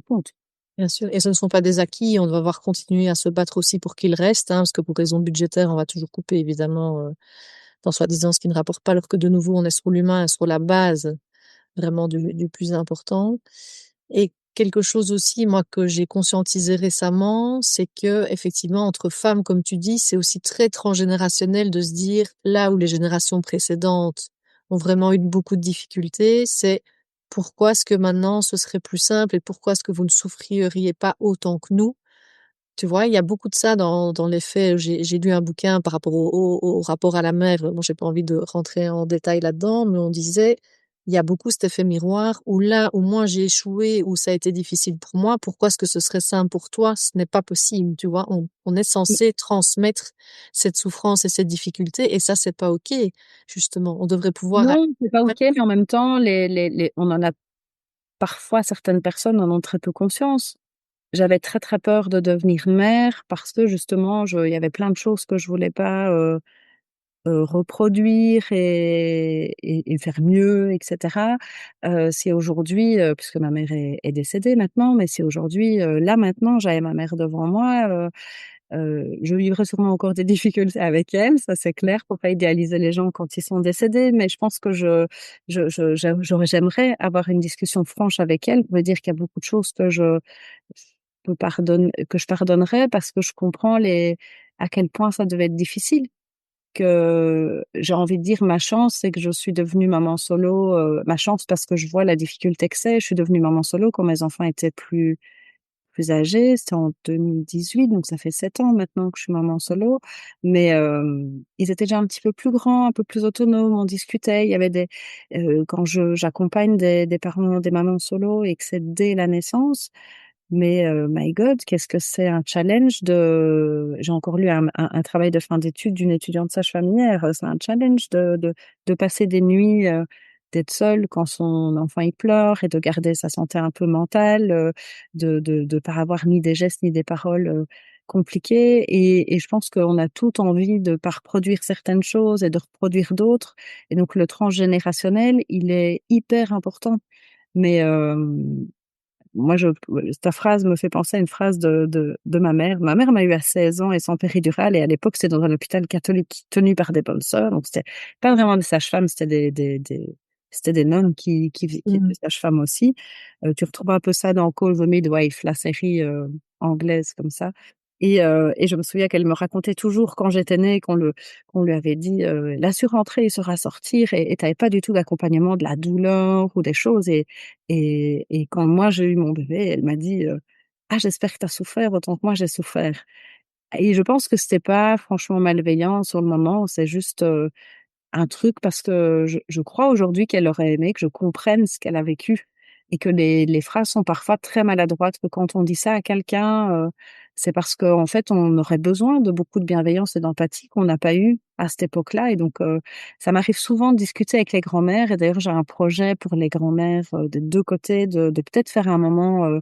compte. bien sûr, et ce ne sont pas des acquis, on va devoir continuer à se battre aussi pour qu'ils restent, hein, parce que pour raison budgétaire, on va toujours couper évidemment, dans soi-disant ce qui ne rapporte pas, alors que de nouveau, on est sur l'humain, sur la base vraiment du plus important. Et quelque chose aussi, moi, que j'ai conscientisé récemment, c'est que effectivement, entre femmes, comme tu dis, c'est aussi très transgénérationnel de se dire, là où les générations précédentes ont vraiment eu beaucoup de difficultés, c'est pourquoi est-ce que maintenant ce serait plus simple, et pourquoi est-ce que vous ne souffririez pas autant que nous? Tu vois, il y a beaucoup de ça dans les faits. J'ai lu un bouquin par rapport au rapport à la mère. Bon, j'ai pas envie de rentrer en détail là-dedans, mais on disait, il y a beaucoup cet effet miroir où là où moi j'ai échoué, où ça a été difficile pour moi, pourquoi est-ce que ce serait simple pour toi? Ce n'est pas possible, tu vois? On est censé transmettre cette souffrance et cette difficulté, et ça, c'est pas OK, justement. On devrait pouvoir Non, c'est pas OK, mais en même temps, on en a parfois, certaines personnes en ont très peu conscience. J'avais très, très peur de devenir mère parce que justement, il y avait plein de choses que je voulais pas reproduire et faire mieux, et cetera. Si aujourd'hui, puisque ma mère est décédée maintenant, mais si aujourd'hui, là maintenant, j'avais ma mère devant moi, je vivrais sûrement encore des difficultés avec elle, ça c'est clair, faut pas idéaliser les gens quand ils sont décédés, mais je pense que j'aimerais avoir une discussion franche avec elle pour lui dire qu'il y a beaucoup de choses que je pardonnerais parce que je comprends à quel point ça devait être difficile. Que j'ai envie de dire ma chance, c'est que je suis devenue maman solo. Ma chance parce que je vois la difficulté que c'est. Je suis devenue maman solo quand mes enfants étaient plus âgée, c'était en 2018, donc ça fait 7 ans maintenant que je suis maman solo. Mais ils étaient déjà un petit peu plus grands, un peu plus autonomes, on discutait. Il y avait quand j'accompagne des parents, des mamans solo et que c'est dès la naissance, mais my God, qu'est-ce que c'est un challenge de... J'ai encore lu un travail de fin d'études d'une étudiante sage-femme hier. C'est un challenge de passer des nuits, d'être seule quand son enfant il pleure et de garder sa santé un peu mentale, de pas avoir ni des gestes ni des paroles compliquées. Et je pense qu'on a toute envie de pas reproduire certaines choses et de reproduire d'autres. Et donc le transgénérationnel, il est hyper important. Mais moi, ta phrase me fait penser à une phrase de ma mère. Ma mère m'a eu à 16 ans et sans péridurale. Et à l'époque, c'était dans un hôpital catholique tenu par des bonnes sœurs. Donc, c'était pas vraiment des sages-femmes, c'était c'était des nonnes qui étaient Mmh. sages-femmes aussi. Tu retrouves un peu ça dans Call the Midwife, la série anglaise comme ça. Et je me souviens qu'elle me racontait toujours quand j'étais née, qu'on lui avait dit la surentrée sera sortir et t'avais pas du tout d'accompagnement de la douleur ou des choses. Et quand moi j'ai eu mon bébé, elle m'a dit ah, j'espère que tu as souffert autant que moi j'ai souffert. Et je pense que c'était pas franchement malveillant sur le moment, c'est juste un truc parce que je crois aujourd'hui qu'elle aurait aimé que je comprenne ce qu'elle a vécu et que les phrases sont parfois très maladroites, que quand on dit ça à quelqu'un, c'est parce qu'en fait, on aurait besoin de beaucoup de bienveillance et d'empathie qu'on n'a pas eu à cette époque-là. Et donc, ça m'arrive souvent de discuter avec les grands-mères. Et d'ailleurs, j'ai un projet pour les grands-mères des 2 côtés de peut-être faire un moment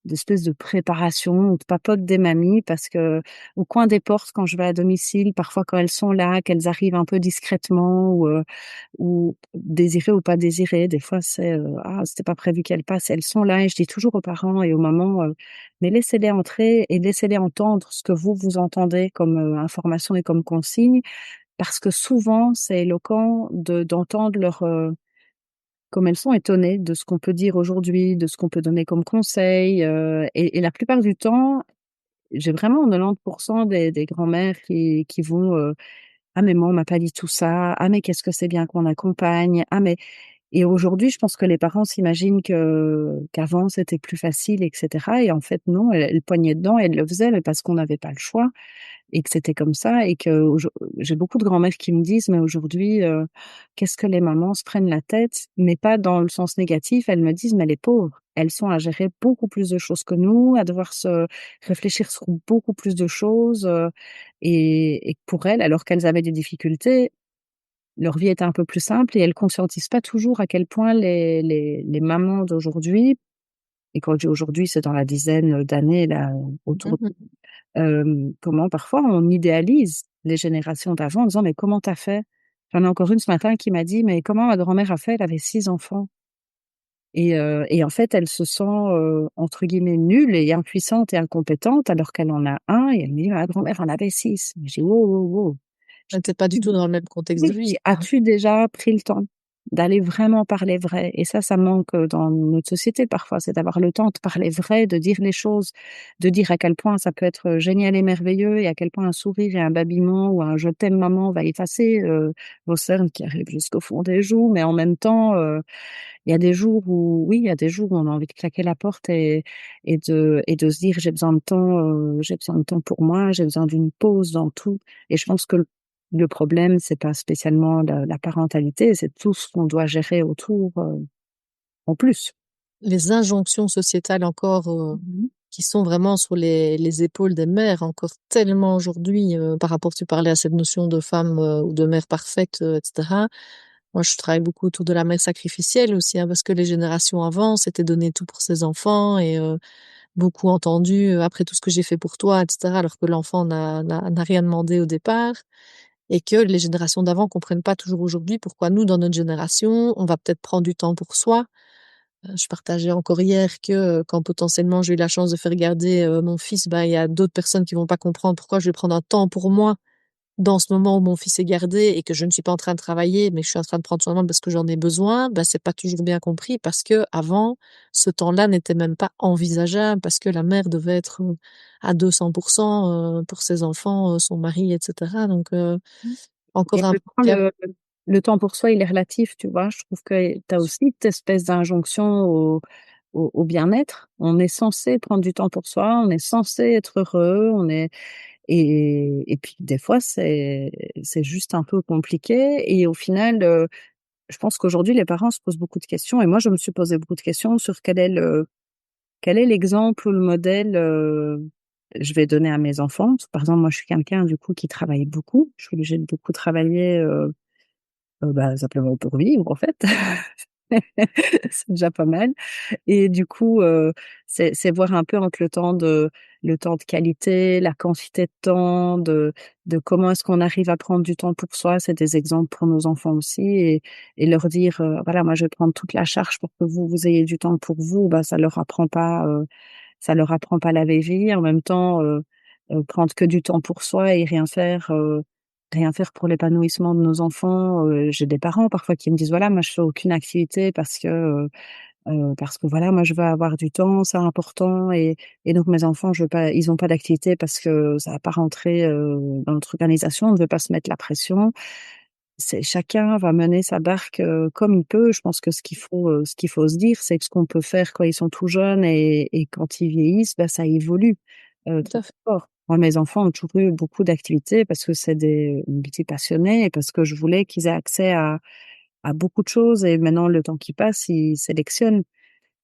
d'espèce de préparation ou de papote des mamies parce que au coin des portes quand je vais à domicile, parfois quand elles sont là, qu'elles arrivent un peu discrètement ou désirées ou pas désirées, des fois c'est ah, c'était pas prévu qu'elles passent, elles sont là et je dis toujours aux parents et aux mamans mais laissez-les entrer et laissez-les entendre ce que vous entendez comme information et comme consigne parce que souvent c'est éloquent de d'entendre leur comme elles sont étonnées de ce qu'on peut dire aujourd'hui, de ce qu'on peut donner comme conseil, et la plupart du temps, j'ai vraiment 90% des grands-mères qui vont, «Ah mais moi on m'a pas dit tout ça. Ah mais qu'est-ce que c'est bien qu'on accompagne. Ah mais» et aujourd'hui, je pense que les parents s'imaginent qu'avant c'était plus facile et cetera et en fait non, elles poignaient dedans, elles le faisaient, mais parce qu'on n'avait pas le choix et que c'était comme ça et que j'ai beaucoup de grand-mères qui me disent: «Mais aujourd'hui, qu'est-ce que les mamans se prennent la tête?» mais pas dans le sens négatif. Elles me disent: «Mais les pauvres, elles sont à gérer beaucoup plus de choses que nous, à devoir se réfléchir sur beaucoup plus de choses, et pour elles, alors qu'elles avaient des difficultés, leur vie était un peu plus simple et elles conscientisent pas toujours à quel point les mamans d'aujourd'hui» et quand je dis aujourd'hui, c'est dans la dizaine d'années là, autour Mmh. comment parfois on idéalise les générations d'avant en disant: «Mais comment tu as fait?» J'en ai encore une ce matin qui m'a dit: «Mais comment ma grand-mère a fait? Elle avait 6 enfants» et en fait, elle se sent, entre guillemets «nulle» et impuissante et incompétente alors qu'elle en a un et elle me dit: «Ma grand-mère en avait 6». J'ai dit: «Wow, wow, wow». Elle était pas du tout dans le même contexte de Oui, vie, quoi. as-tu déjà pris le temps d'aller vraiment parler vrai? Et ça manque, dans notre société parfois, c'est d'avoir le temps de parler vrai, de dire les choses, de dire à quel point ça peut être, génial et merveilleux et à quel point un sourire et un babillement ou un «je t'aime maman» va effacer, vos cernes qui arrivent jusqu'au fond des joues. Mais en même temps, il y a des jours où oui, il y a des jours où on a envie de claquer la porte et de se dire: j'ai besoin de temps pour moi, j'ai besoin d'une pause dans tout». Et je pense que le problème, c'est pas spécialement la parentalité, c'est tout ce qu'on doit gérer autour, en plus. Les injonctions sociétales encore, Mmh. qui sont vraiment sur les épaules des mères encore tellement aujourd'hui, par rapport tu parlais à cette notion de femme, ou de mère parfaite, et cetera. Moi, je travaille beaucoup autour de la mère sacrificielle aussi, hein, parce que les générations avant, c'était donner tout pour ses enfants et beaucoup entendu, «Après tout ce que j'ai fait pour toi» et cetera, alors que l'enfant n'a rien demandé au départ et que les générations d'avant comprennent pas toujours aujourd'hui pourquoi nous, dans notre génération, on va peut-être prendre du temps pour soi. Je partageais encore hier que, quand potentiellement j'ai eu la chance de faire garder, mon fils, bah, il y a d'autres personnes qui vont pas comprendre pourquoi je vais prendre un temps pour moi dans ce moment où mon fils est gardé et que je ne suis pas en train de travailler, mais que je suis en train de prendre soin de moi parce que j'en ai besoin, bah, c'est pas toujours bien compris parce que avant, ce temps-là n'était même pas envisageable parce que la mère devait être à 200% pour ses enfants, son mari, etc. Donc, Et encore en un même temps, gap. le temps pour soi, il est relatif, tu vois. Je trouve que tu as aussi cette espèce d'injonction au bien-être. On est censé prendre du temps pour soi, on est censé être heureux, et puis des fois, c'est juste un peu compliqué. Et au final, je pense qu'aujourd'hui, les parents se posent beaucoup de questions. Et moi, je me suis posé beaucoup de questions sur quel est l'exemple ou le modèle je vais donner à mes enfants. Par exemple, moi, je suis quelqu'un du coup qui travaille beaucoup. Je suis obligée de beaucoup travailler, bah, simplement pour vivre en fait. C'est déjà pas mal. Et du coup, c'est voir un peu entre le temps de qualité, la quantité de temps, de comment est-ce qu'on arrive à prendre du temps pour soi. C'est des exemples pour nos enfants aussi, et leur dire, voilà, moi, je vais prendre toute la charge pour que vous ayez du temps pour vous. Bah, ça leur apprend pas la vie. En même temps, prendre que du temps pour soi et rien faire pour l'épanouissement de nos enfants. J'ai des parents parfois qui me disent: «Voilà, moi je fais aucune activité parce que voilà, moi je veux avoir du temps, c'est important, et donc mes enfants, je veux pas ils ont pas d'activité parce que ça va pas rentrer, dans notre organisation, on ne veut pas se mettre la pression». C'est chacun va mener sa barque, comme il peut. Je pense que ce qu'il faut se dire, c'est que ce qu'on peut faire quand ils sont tout jeunes et quand ils vieillissent, bah, ça évolue, Tout très à fait. fort. Moi, mes enfants ont toujours eu beaucoup d'activités parce que c'est des multi-passionnés, et parce que je voulais qu'ils aient accès à beaucoup de choses, et maintenant le temps qui passe, ils sélectionnent.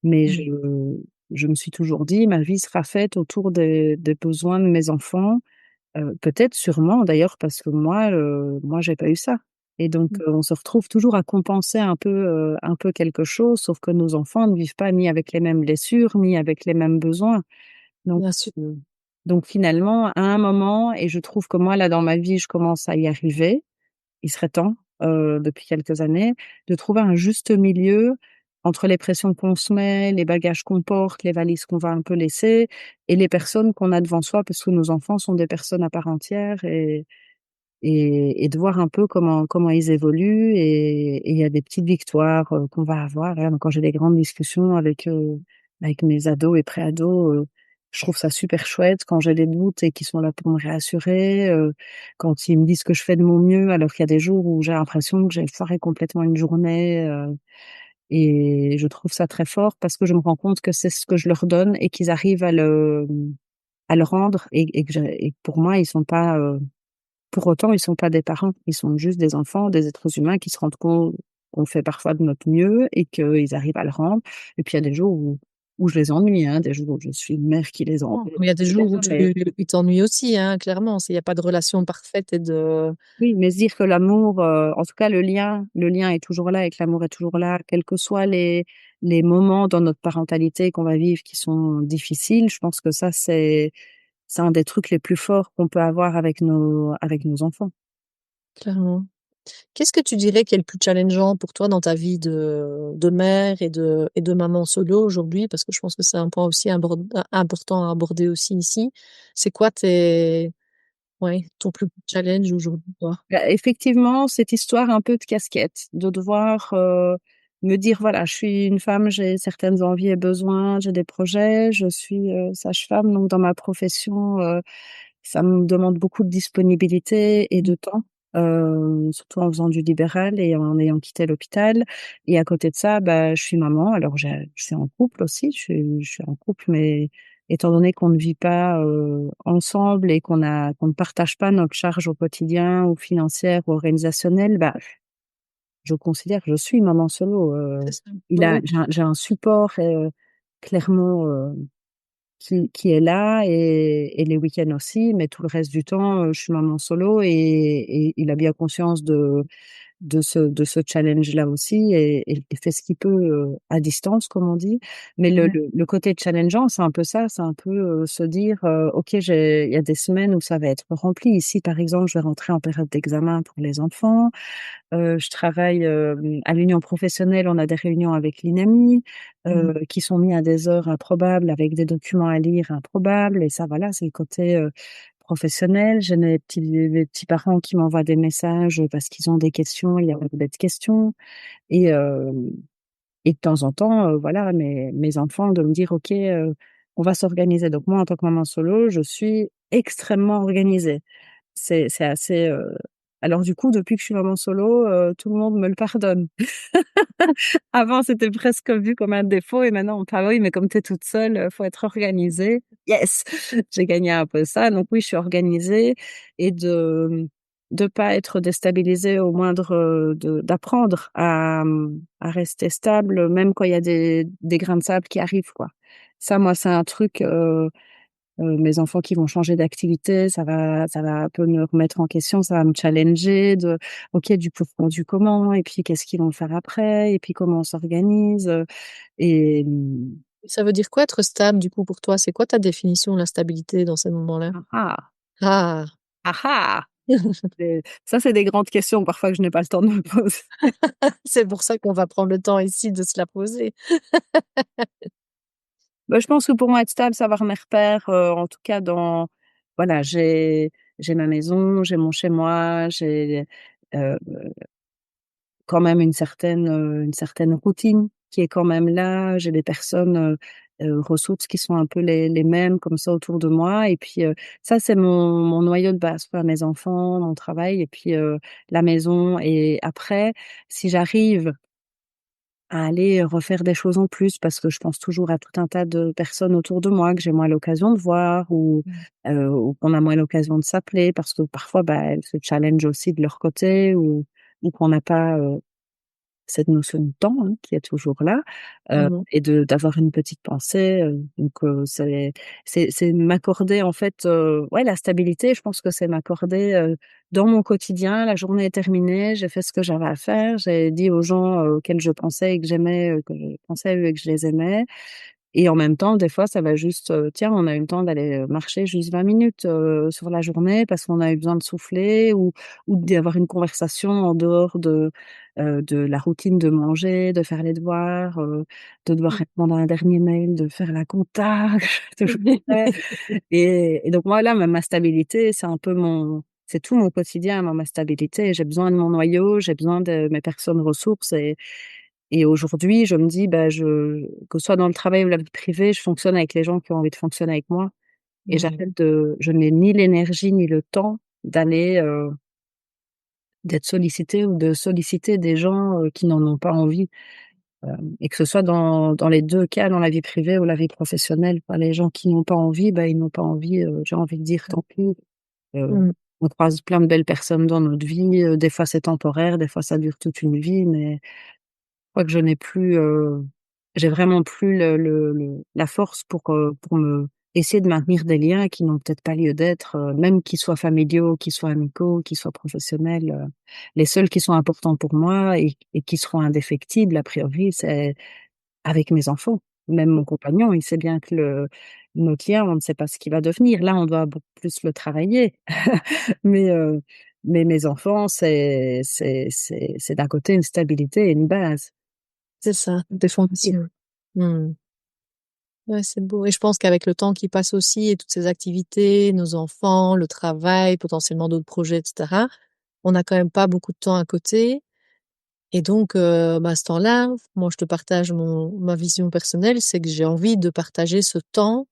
Mais Mmh. je me suis toujours dit: «Ma vie sera faite autour des besoins de mes enfants». Peut-être, sûrement d'ailleurs, parce que moi j'ai pas eu ça, et donc Mmh. on se retrouve toujours à compenser un peu quelque chose, sauf que nos enfants ne vivent pas ni avec les mêmes blessures, ni avec les mêmes besoins. Donc Bien sûr. heu, donc finalement, à un moment, et je trouve que moi là dans ma vie, je commence à y arriver, il serait temps, depuis quelques années, de trouver un juste milieu entre les pressions qu'on se met, les bagages qu'on porte, les valises qu'on va un peu laisser, et les personnes qu'on a devant soi, parce que nos enfants sont des personnes à part entière, et de voir un peu comment ils évoluent, et il y a des petites victoires, qu'on va avoir. Hein. Donc quand j'ai des grandes discussions avec mes ados et pré-ados, je trouve ça super chouette quand j'ai des doutes et qu'ils sont là pour me réassurer, quand ils me disent que je fais de mon mieux alors qu'il y a des jours où j'ai l'impression que j'ai foiré complètement une journée, et je trouve ça très fort parce que je me rends compte que c'est ce que je leur donne et qu'ils arrivent à le rendre, et que pour moi, ils sont pas, pour autant, ils sont pas des parents, ils sont juste des enfants, des êtres humains qui se rendent compte qu'on fait parfois de notre mieux et qu'ils arrivent à le rendre. Et puis il y a des jours où je les ennuie, hein, des jours où je suis une mère qui les Non, embête, mais il y a des jours où mais tu t'ennuies aussi, hein, clairement. Il y a pas de relation parfaite et de. oui, mais se dire que l'amour, en tout cas le lien est toujours là et que l'amour est toujours là, quels que soient les moments dans notre parentalité qu'on va vivre qui sont difficiles. Je pense que ça, c'est un des trucs les plus forts qu'on peut avoir avec nos enfants. Clairement. Qu'est-ce que tu dirais qui est le plus challengeant pour toi dans ta vie de mère et de maman solo aujourd'hui? Parce que je pense que c'est un point aussi important à aborder aussi ici. C'est quoi ouais, ton plus gros challenge aujourd'hui, toi? Bah, effectivement, cette histoire un peu de casquette, de devoir, me dire: «Voilà, je suis une femme, j'ai certaines envies et besoins, j'ai des projets, je suis, sage-femme, donc dans ma profession, ça me demande beaucoup de disponibilité et Mmh. de temps, surtout en faisant du libéral et en ayant quitté l'hôpital, et à côté de ça, bah, je suis maman. Alors je suis en couple aussi, je suis en couple, mais étant donné qu'on ne vit pas, ensemble et qu'on ne partage pas notre charge au quotidien, ou financière ou organisationnelle, bah, je considère que je suis maman solo. C'est ça. Il Bah a oui, j'ai un support, clairement, qui est là, et les week-ends aussi, mais tout le reste du temps, je suis maman solo, et il a bien conscience de ce challenge-là aussi, et il fait ce qu'il peut, à distance, comme on dit. Mais mmh. le côté challengeant, c'est un peu ça, c'est un peu, se dire, «OK, il y a des semaines où ça va être rempli». Ici, par exemple, je vais rentrer en période d'examen pour les enfants. Je travaille, à l'union professionnelle, on a des réunions avec l'INAMI, Mmh. qui sont mis à des heures improbables avec des documents à lire improbables, et ça, voilà, c'est le côté, professionnelle. J'ai mes petits parents qui m'envoient des messages parce qu'ils ont des questions. Il y a des questions. Et, euh, et de temps en temps, voilà, mes enfants de me dire, OK, on va s'organiser. Donc moi, en tant que maman solo, je suis extrêmement organisée. C'est assez. Alors du coup, depuis que je suis maman solo, tout le monde me le pardonne. Avant, c'était presque vu comme un défaut et maintenant, on parle, oui, mais comme tu es toute seule, faut être organisée. Yes! J'ai gagné un peu ça. Donc oui, je suis organisée et de pas être déstabilisée au moindre, d'apprendre à rester stable, même quand il y a des grains de sable qui arrivent, quoi. Ça, moi, c'est un truc, mes enfants qui vont changer d'activité, ça va un peu me remettre en question, ça va me challenger de, OK, du pourquoi, du comment, et puis qu'est-ce qu'ils vont faire après, et puis comment on s'organise, et Ça veut dire quoi être stable, du coup, pour toi? C'est quoi ta définition de la stabilité dans ces moments-là? ah Ah! ah ah ça, c'est des grandes questions parfois que je n'ai pas le temps de me poser. C'est pour ça qu'on va prendre le temps ici de se la poser. Bah, je pense que pour moi, être stable, savoir mes repères, en tout cas dans, voilà, j'ai ma maison, j'ai mon chez moi, j'ai, heu quand même une certaine routine qui est quand même là. J'ai des personnes, ressources qui sont un peu les mêmes comme ça autour de moi et puis, ça c'est mon noyau de base, quoi, mes enfants, mon travail et puis, la maison et après, si j'arrive à aller refaire des choses en plus parce que je pense toujours à tout un tas de personnes autour de moi que j'ai moins l'occasion de voir Mmh. ou qu'on a moins l'occasion de s'appeler parce que parfois, bah, elles se challengent aussi de leur côté ou qu'on n'a pas, cette notion de temps, hein, qui est toujours là, Mmh. et de d'avoir une petite pensée, donc c'est m'accorder en fait, ouais, la stabilité, je pense que c'est m'accorder, dans mon quotidien, la journée est terminée, j'ai fait ce que j'avais à faire, j'ai dit aux gens, auxquels je pensais et que j'aimais, que je pensais à eux et que je les aimais et en même temps, des fois, ça va juste, tiens, on a eu le temps d'aller, marcher juste 20 minutes, sur la journée parce qu'on a eu besoin de souffler ou d'avoir une conversation en dehors de la routine de manger, de faire les devoirs, de devoir Mmh. répondre à un dernier mail, de faire la compta, que je fais et donc moi, là, ma stabilité, c'est un peu c'est tout mon quotidien, moi, ma stabilité. J'ai besoin de mon noyau, j'ai besoin de mes personnes ressources et aujourd'hui, je me dis, bah, que ce soit dans le travail ou la vie privée, je fonctionne avec les gens qui ont envie de fonctionner avec moi et Mmh. je n'ai ni l'énergie ni le temps d'aller, d'être sollicitée ou de solliciter des gens, qui n'en ont pas envie, et que ce soit dans les 2 cas, dans la vie privée ou la vie professionnelle, quoi. Les gens qui n'ont pas envie, bah, ils n'ont pas envie, j'ai envie de dire tant pis. Mmh. On croise plein de belles personnes dans notre vie, des fois c'est temporaire, des fois ça dure toute une vie, mais crois que je n'ai plus, j'ai vraiment plus la force pour me essayer de maintenir des liens qui n'ont peut-être pas lieu d'être, même qu'ils soient familiaux, qu'ils soient amicaux, qu'ils soient professionnels, les seuls qui sont importants pour moi et qui seront indéfectibles a priori, c'est avec mes enfants. Même mon compagnon, il sait bien que notre lien, on ne sait pas ce qu'il va devenir. Là, on doit beaucoup plus le travailler. Mais, mais mes enfants, c'est d'un côté une stabilité et une base. C'est ça, des fondations. Mmh. Ouais, c'est beau et je pense qu'avec le temps qui passe aussi et toutes ces activités, nos enfants, le travail, potentiellement d'autres projets et cetera, on a quand même pas beaucoup de temps à côté et donc bah, ce temps-là, moi je te partage ma vision personnelle, c'est que j'ai envie de partager ce temps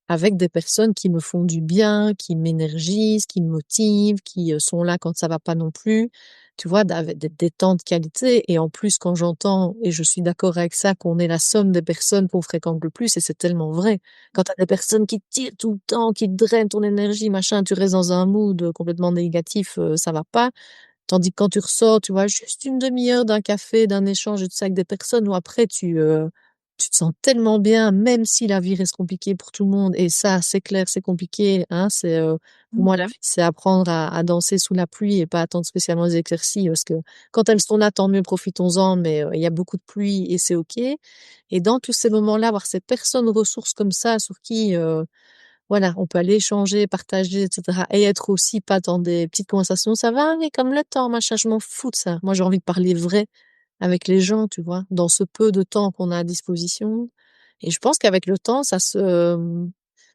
avec des personnes qui me font du bien, qui m'énergisent, qui me motivent, qui, sont là quand ça va pas non plus. Tu vois? Des temps de qualité et en plus quand j'entends et je suis d'accord avec ça, qu'on est la somme des personnes qu'on fréquente le plus et c'est tellement vrai. Quand tu as des personnes qui te tirent tout le temps, qui te drainent ton énergie, machin, tu restes dans un mood, complètement négatif, ça va pas. Tandis que quand tu ressors, tu vois, juste une demi-heure d'un café, d'un échange et tout ça avec des personnes où après tu te sens tellement bien, même si la vie reste compliquée pour tout le monde et ça, c'est clair, c'est compliqué, hein, pour moi, la Mmh. vie, c'est apprendre à danser sous la pluie et pas attendre spécialement les éclaircies parce que quand elles sont là, tant mieux, profitons-en, mais il y a beaucoup de pluie et c'est OK et dans tous ces moments-là, avoir ces personnes ressources comme ça sur qui, voilà, on peut aller échanger, partager, et cetera et être aussi pas dans des petites conversations: «Ça va? Oui, comme le temps, machin», je m'en fous de ça. Moi, j'ai envie de parler vrai avec les gens, tu vois? Dans ce peu de temps qu'on a à disposition et je pense qu'avec le temps,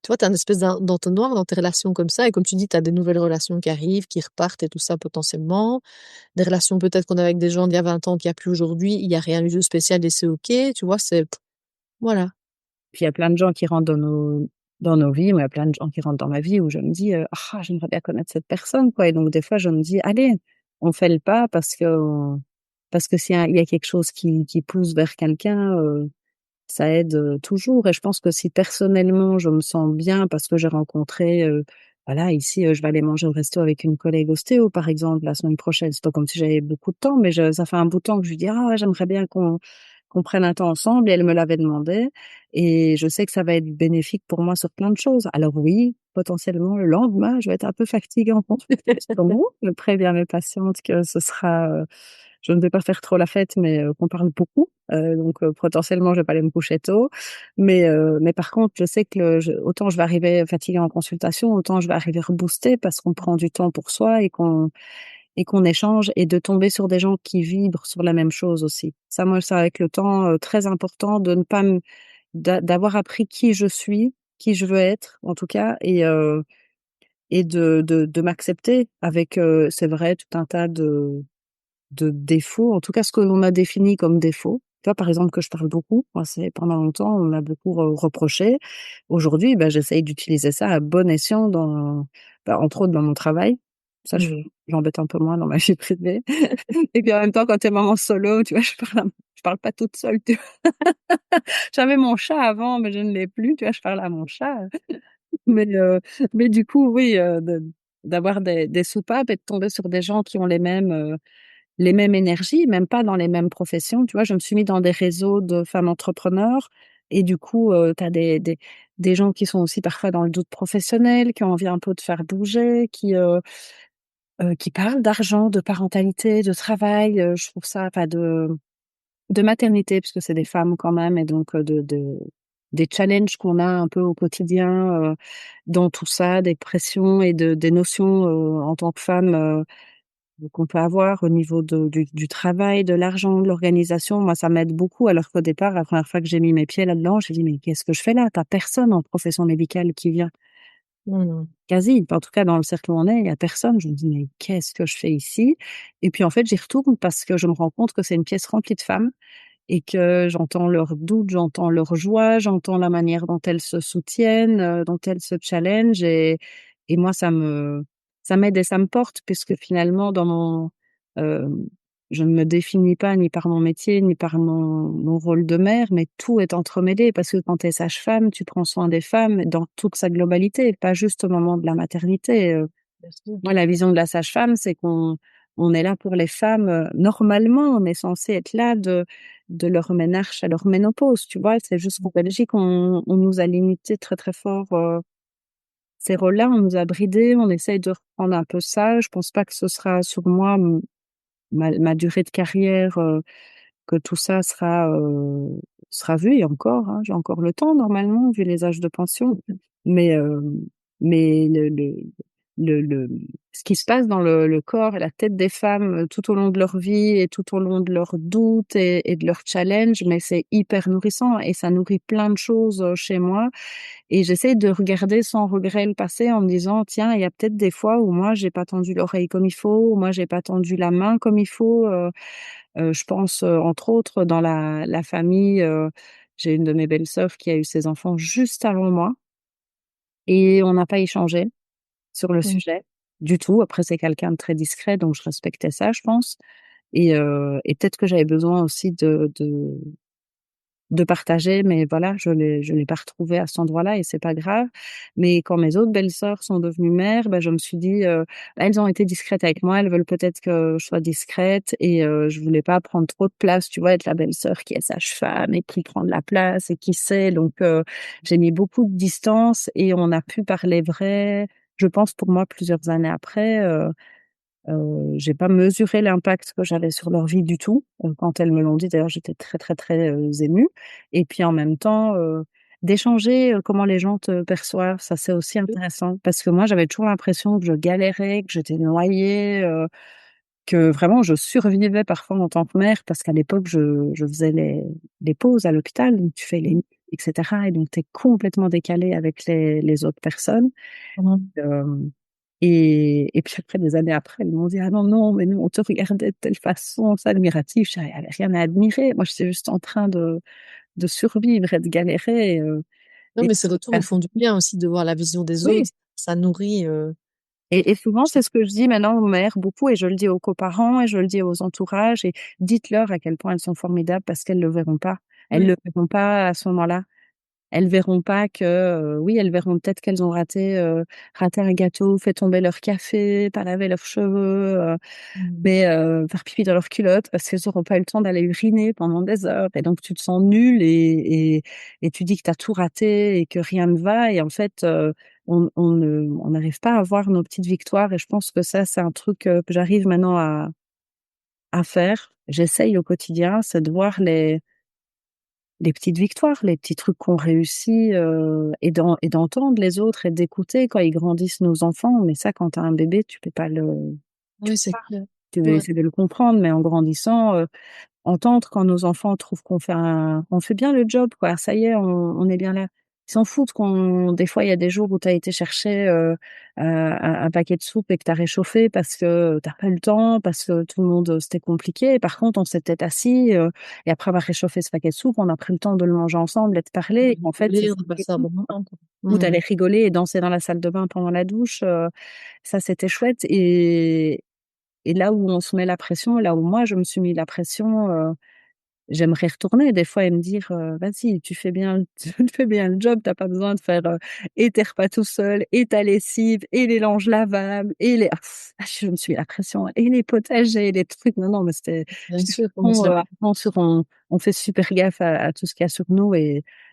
Tu vois, tu as une espèce d'entonnoir dans tes relations comme ça et comme tu dis, tu as des nouvelles relations qui arrivent, qui repartent et tout ça potentiellement. Des relations peut-être qu'on avait avec des gens d'il y a 20 ans qu'il y a plus aujourd'hui, il y a rien eu de spécial et c'est OK, tu vois? Voilà. Puis il y a plein de gens qui rentrent dans nos vies, moi, il y a plein de gens qui rentrent dans ma vie où je me dis: «Ah, j'aimerais bien connaître cette personne, quoi» et donc des fois je me dis: «Allez, on fait le pas parce que s'il y a quelque chose qui pousse vers quelqu'un, ça aide, toujours» et je pense que si personnellement je me sens bien parce que j'ai rencontré, voilà ici, je vais aller manger au resto avec une collègue ostéo par exemple la semaine prochaine. C'est pas comme si j'avais beaucoup de temps, mais ça fait un bout de temps que je lui dis: «Ah ouais, j'aimerais bien qu'on prenne un temps ensemble» et elle me l'avait demandé et je sais que ça va être bénéfique pour moi sur plein de choses. Alors oui, potentiellement le lendemain, je vais être un peu fatiguée en consultation. Je préviens mes patientes que ce sera, je ne vais pas faire trop la fête, mais qu'on parle beaucoup. Donc potentiellement, je vais pas aller me coucher tôt. Mais par contre, je sais que autant je vais arriver fatiguée en consultation, autant je vais arriver reboostée parce qu'on prend du temps pour soi et qu'on échange et de tomber sur des gens qui vibrent sur la même chose aussi. Ça, moi, c'est avec le temps, très important de ne pas me d'avoir appris qui je suis, qui je veux être en tout cas et de m'accepter avec, c'est vrai, tout un tas de défauts, en tout cas ce que l'on a défini comme défaut. Tu vois, par exemple, que je parle beaucoup, moi, c'est pendant longtemps, on m'a beaucoup reproché. Aujourd'hui, bah, j'essaye d'utiliser ça à bon escient entre autres dans mon travail. Ça, j'embête un peu moins dans ma vie privée. Et puis en même temps, quand tu es maman solo, tu vois, je parle pas toute seule, tu vois. J'avais mon chat avant, mais je ne l'ai plus, tu vois, je parle à mon chat. Mais, mais du coup, oui, d'avoir des soupapes et de tomber sur des gens qui ont les mêmes énergies, même pas dans les mêmes professions. Tu vois, je me suis mis dans des réseaux de femmes entrepreneurs et du coup, tu as des gens qui sont aussi parfois dans le doute professionnel, qui ont envie un peu de faire bouger, qui parlent d'argent, de parentalité, de travail, je trouve ça enfin de maternité puisque c'est des femmes quand même et donc, des challenges qu'on a un peu au quotidien, dans tout ça, des pressions et des notions, en tant que femme, qu'on peut avoir au niveau du travail, de l'argent, de l'organisation. Moi, ça m'aide beaucoup alors qu'au départ, la première fois que j'ai mis mes pieds là-dedans, j'ai dit: «Mais qu'est-ce que je fais là?» Tu as personne en profession médicale qui vient. Mmh. Quasi, en tout cas dans le cercle où on est, il y a personne. Je me dis: «Mais qu'est-ce que je fais ici?» et puis en fait, j'y retourne parce que je me rends compte que c'est une pièce remplie de femmes et que j'entends leurs doutes, j'entends leurs joies, j'entends la manière dont elles se soutiennent, dont elles se challengent et moi ça m'aide et ça me porte puisque finalement dans hem, je ne me définis pas ni par mon métier, ni par mon rôle de mère, mais tout est entremêlé parce que quand tu es sage-femme, tu prends soin des femmes dans toute sa globalité, pas juste au moment de la maternité, Bien sûr. moi, la vision de la sage-femme, c'est qu'on est là pour les femmes, normalement, on est censé être là de leur ménarche à leur ménopause, tu vois? C'est juste qu'en Belgique, on nous a limité très, très fort, ces rôles-là, on nous a bridés, on essaye de reprendre un peu ça. Je pense pas que ce sera sur moi, ma durée de carrière, que tout ça sera vu et encore, hein, j'ai encore le temps normalement vu les âges de pension. Mais, mais le ce qui se passe dans le corps et la tête des femmes, tout au long de leur vie et tout au long de leurs doutes et de leurs challenges, mais c'est hyper nourrissant et ça nourrit plein de choses, chez moi et j'essaie de regarder sans regret le passé en me disant: «Tiens, il y a peut-être des fois où moi j'ai pas tendu l'oreille comme il faut, où moi j'ai pas tendu la main comme il faut», je pense, entre autres dans la famille, j'ai une de mes belles-sœurs qui a eu ses enfants juste avant moi et on n'a pas échangé sur le Mmh. sujet du tout. Après c'est quelqu'un de très discret donc je respectais ça, je pense et peut-être que j'avais besoin aussi de partager, mais voilà, je l'ai pas retrouvé à cet endroit-là et c'est pas grave. Mais quand mes autres belles-sœurs sont devenues mères, bah, je me suis dit, elles ont été discrètes avec moi, elles veulent peut-être que je sois discrète et je voulais pas prendre trop de place, tu vois? Être la belle-sœur qui est sage-femme et qui prend de la place et qui sait donc j'ai mis beaucoup de distance et on a pu parler vrai, je pense pour moi plusieurs années après, j'ai pas mesuré l'impact que j'avais sur leur vie du tout. Quand elles me l'ont dit d'ailleurs, j'étais très, très, très, émue et puis en même temps, d'échanger, comment les gens te perçoivent, ça c'est aussi intéressant parce que moi j'avais toujours l'impression que je galérais, que j'étais noyée, que vraiment je survivais parfois en tant que mère parce qu'à l'époque je faisais les pauses à l'hôpital, donc tu fais les nuits etc. Et donc, tu es complètement décalé avec les autres personnes. Mmh. Euh, et puis après, des années après, elles m'ont dit, ah non, non, mais nous, on te regardait de telle façon, c'est admiratif. Je n'avais rien à admirer. Moi, j'étais juste en train de survivre et de galérer. Non, Et, mais ces retours, ils font du bien aussi de voir la vision des oui. autres. Ça nourrit. Et souvent, c'est ce que je dis maintenant aux mères beaucoup, et je le dis aux coparents, et je le dis aux entourages, et dites-leur à quel point elles sont formidables parce qu'elles le verront pas. Elles Oui. le verront pas à ce moment-là. Elles verront pas que, oui, elles verront peut-être qu'elles ont raté un gâteau, fait tomber leur café, pas lavé leurs cheveux, Mmh. mais faire pipi dans leur culotte parce qu'elles n'auront pas eu le temps d'aller uriner pendant des heures. Et donc, tu te sens nulle et tu dis que tu as tout raté et que rien ne va. Et en fait, on n'arrive pas à voir nos petites victoires. Et je pense que ça, c'est un truc que j'arrive maintenant à faire. J'essaye au quotidien, c'est de voir les petites victoires, les petits trucs qu'on réussit et d'entendre les autres et d'écouter quand ils grandissent nos enfants. Mais ça, quand tu as un bébé, tu Oui, peux c'est pas. clair. Tu veux Ouais. essayer de le comprendre, mais en grandissant, entendre quand nos enfants trouvent on fait bien le job, quoi. Ça y est, on est bien là. Ils s'en foutent des fois, il y a des jours où tu as été chercher un paquet de soupe et que tu as réchauffé parce que t'as pas eu le temps, parce que tout le monde, c'était compliqué. Par contre, on s'est peut-être assis et après avoir réchauffé ce paquet de soupe, on a pris le temps de le manger ensemble et de parler. Et en fait, c'est Rigoler, ça on a qui est passé un cool. bon moment, quoi. Ou Mmh. d'aller rigoler et danser dans la salle de bain pendant la douche. Ça, c'était chouette. Et là où on se met la pression, là où moi je me suis mis la pression, j'aimerais retourner des fois et me dire, «Vas-y, tu fais bien tu fais bien le job, t'as pas besoin de faire, et tes repas tout seul et ta lessive et les linges lavables et les» je me suis mis la pression et les potagers, les trucs. Non, non, mais Bien j'étais sûr, comment se fond, le. à fond on fait super gaffe à tout ce qu'il y a sur nous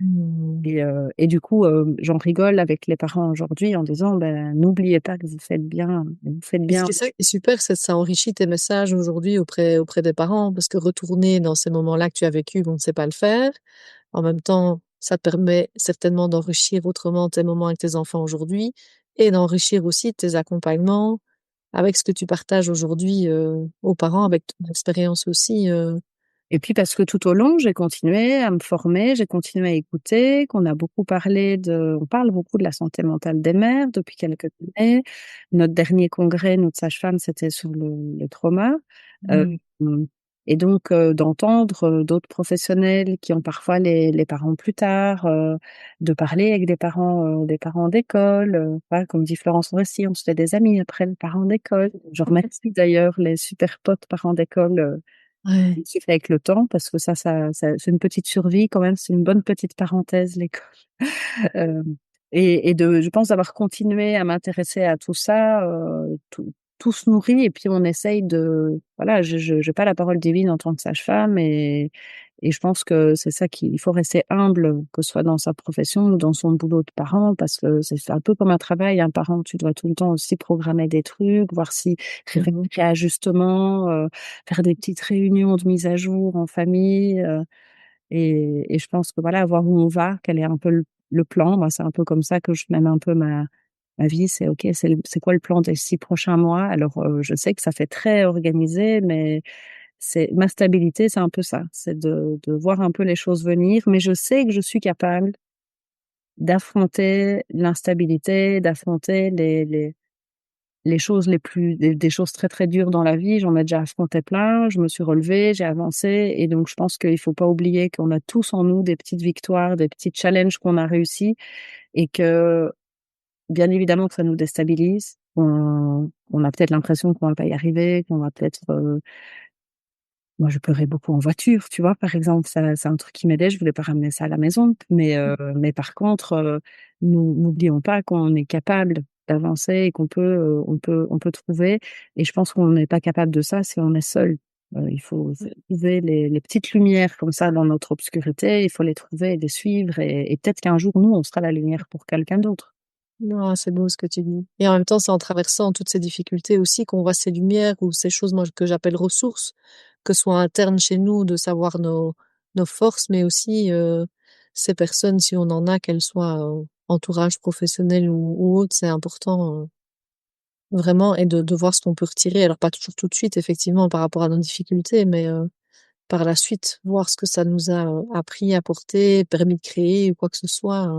Mmh. et du coup, j'en rigole avec les parents aujourd'hui en disant: «Ben, n'oubliez pas que vous faites Et ce bien». qui est ça qui est super, c'est que ça enrichit tes messages aujourd'hui auprès des parents, parce que retourner dans ces moments-là que tu as vécu, on ne sait pas le faire. En même temps, ça te permet certainement d'enrichir autrement tes moments avec tes enfants aujourd'hui et d'enrichir aussi tes accompagnements avec ce que tu partages aujourd'hui, aux parents, avec ton expérience aussi. Et puis parce que tout au long, j'ai continué à me former, j'ai continué à écouter, on parle beaucoup de la santé mentale des mères depuis quelques années. Notre dernier congrès, notre sage-femme, c'était sur le trauma. Euh, Mmh. et donc, d'entendre d'autres professionnels qui ont parfois les parents plus tard, de parler avec des parents d'école, voilà, comme dit Florence Foresti, on se fait des amis après le parent d'école. Je remercie d'ailleurs les super potes parents d'école, Ouais. qui fait avec le temps, parce que c'est une petite survie quand même, c'est une bonne petite parenthèse, l'école. Euh, je pense d'avoir continué à m'intéresser à tout ça, tout se nourrit et puis on essaye voilà, j'ai pas la parole divine en tant que sage-femme et je pense que c'est ça qu'il faut rester humble, que ce soit dans sa profession ou dans son boulot de parent, parce que c'est un peu comme un travail, un parent, tu dois tout le temps aussi programmer des trucs, voir si Mmh. réajustement, faire des petites réunions de mise à jour en famille, et je pense que voilà, voir où on va, quel est un peu le plan. Moi, c'est un peu comme ça que je mène un peu ma vie. C'est OK, c'est quoi le plan des 6 prochains mois? Alors, je sais que ça fait très organisé, mais c'est ma stabilité, c'est un peu ça. C'est de voir un peu les choses venir, mais je sais que je suis capable d'affronter l'instabilité, d'affronter les choses des choses très, très dures dans la vie. J'en ai déjà affronté plein, je me suis relevée, j'ai avancé et donc je pense qu'il faut pas oublier qu'on a tous en nous des petites victoires, des petits challenges qu'on a réussi et que, bien évidemment, que ça nous déstabilise. On a peut-être l'impression qu'on va pas y arriver, qu'on va peut-être, moi, je pleurais beaucoup en voiture, tu vois, par exemple. Ça, c'est un truc qui m'aidait. Je voulais pas ramener ça à la maison. Mais par contre, nous n'oublions pas qu'on est capable d'avancer et on peut trouver. Et je pense qu'on n'est pas capable de ça si on est seul. Il faut trouver les petites lumières comme ça dans notre obscurité. Il faut les trouver et les suivre. Et peut-être qu'un jour, nous, on sera la lumière pour quelqu'un d'autre. Non, c'est beau ce que tu dis. Et en même temps, c'est en traversant toutes ces difficultés aussi qu'on voit ces lumières ou ces choses, moi, que j'appelle ressources, que ce soit internes chez nous, de savoir nos forces, mais aussi ces personnes, si on en a, qu'elles soient entourage professionnel ou autre, c'est important vraiment, et de voir ce qu'on peut retirer. Alors pas toujours tout de suite, effectivement, par rapport à nos difficultés, mais par la suite, voir ce que ça nous a appris, apporté, permis de créer ou quoi que ce soit.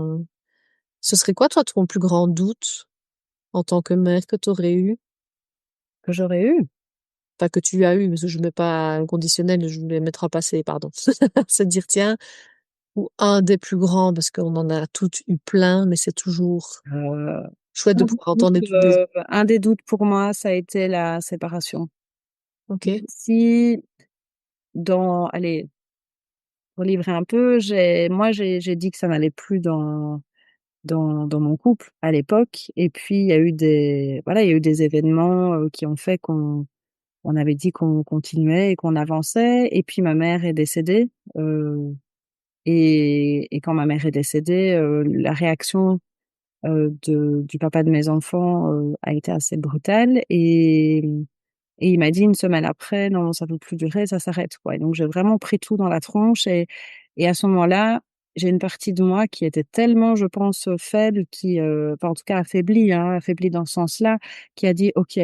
Ce serait quoi, toi, ton plus grand doute en tant que mère que tu aurais eu? que j'aurais eu. Pas que tu as eu, parce que je mets pas un conditionnel, je vais mettre un passé, pardon. C'est de dire, tiens, ou un des plus grands, parce qu'on en a toutes eu plein, mais c'est toujours Euh, chouette de un des pouvoir doutes, entendre toutes des... un des doutes pour moi, ça a été la séparation. Ok. Si allez, pour livrer un peu, j'ai dit que ça n'allait plus dans mon couple à l'époque. Et puis, il y a eu des événements qui ont fait on avait dit qu'on continuait et qu'on avançait. Et puis, ma mère est décédée. Euh, et quand ma mère est décédée, la réaction du papa de mes enfants a été assez brutale. Et il m'a dit une semaine après, non, ça peut plus durer, ça s'arrête, quoi. Et donc, j'ai vraiment pris tout dans la tronche. Et à ce moment-là, j'ai une partie de moi qui était tellement, je pense, faible, enfin, en tout cas, affaiblie, hein, affaiblie dans ce sens-là, qui a dit OK.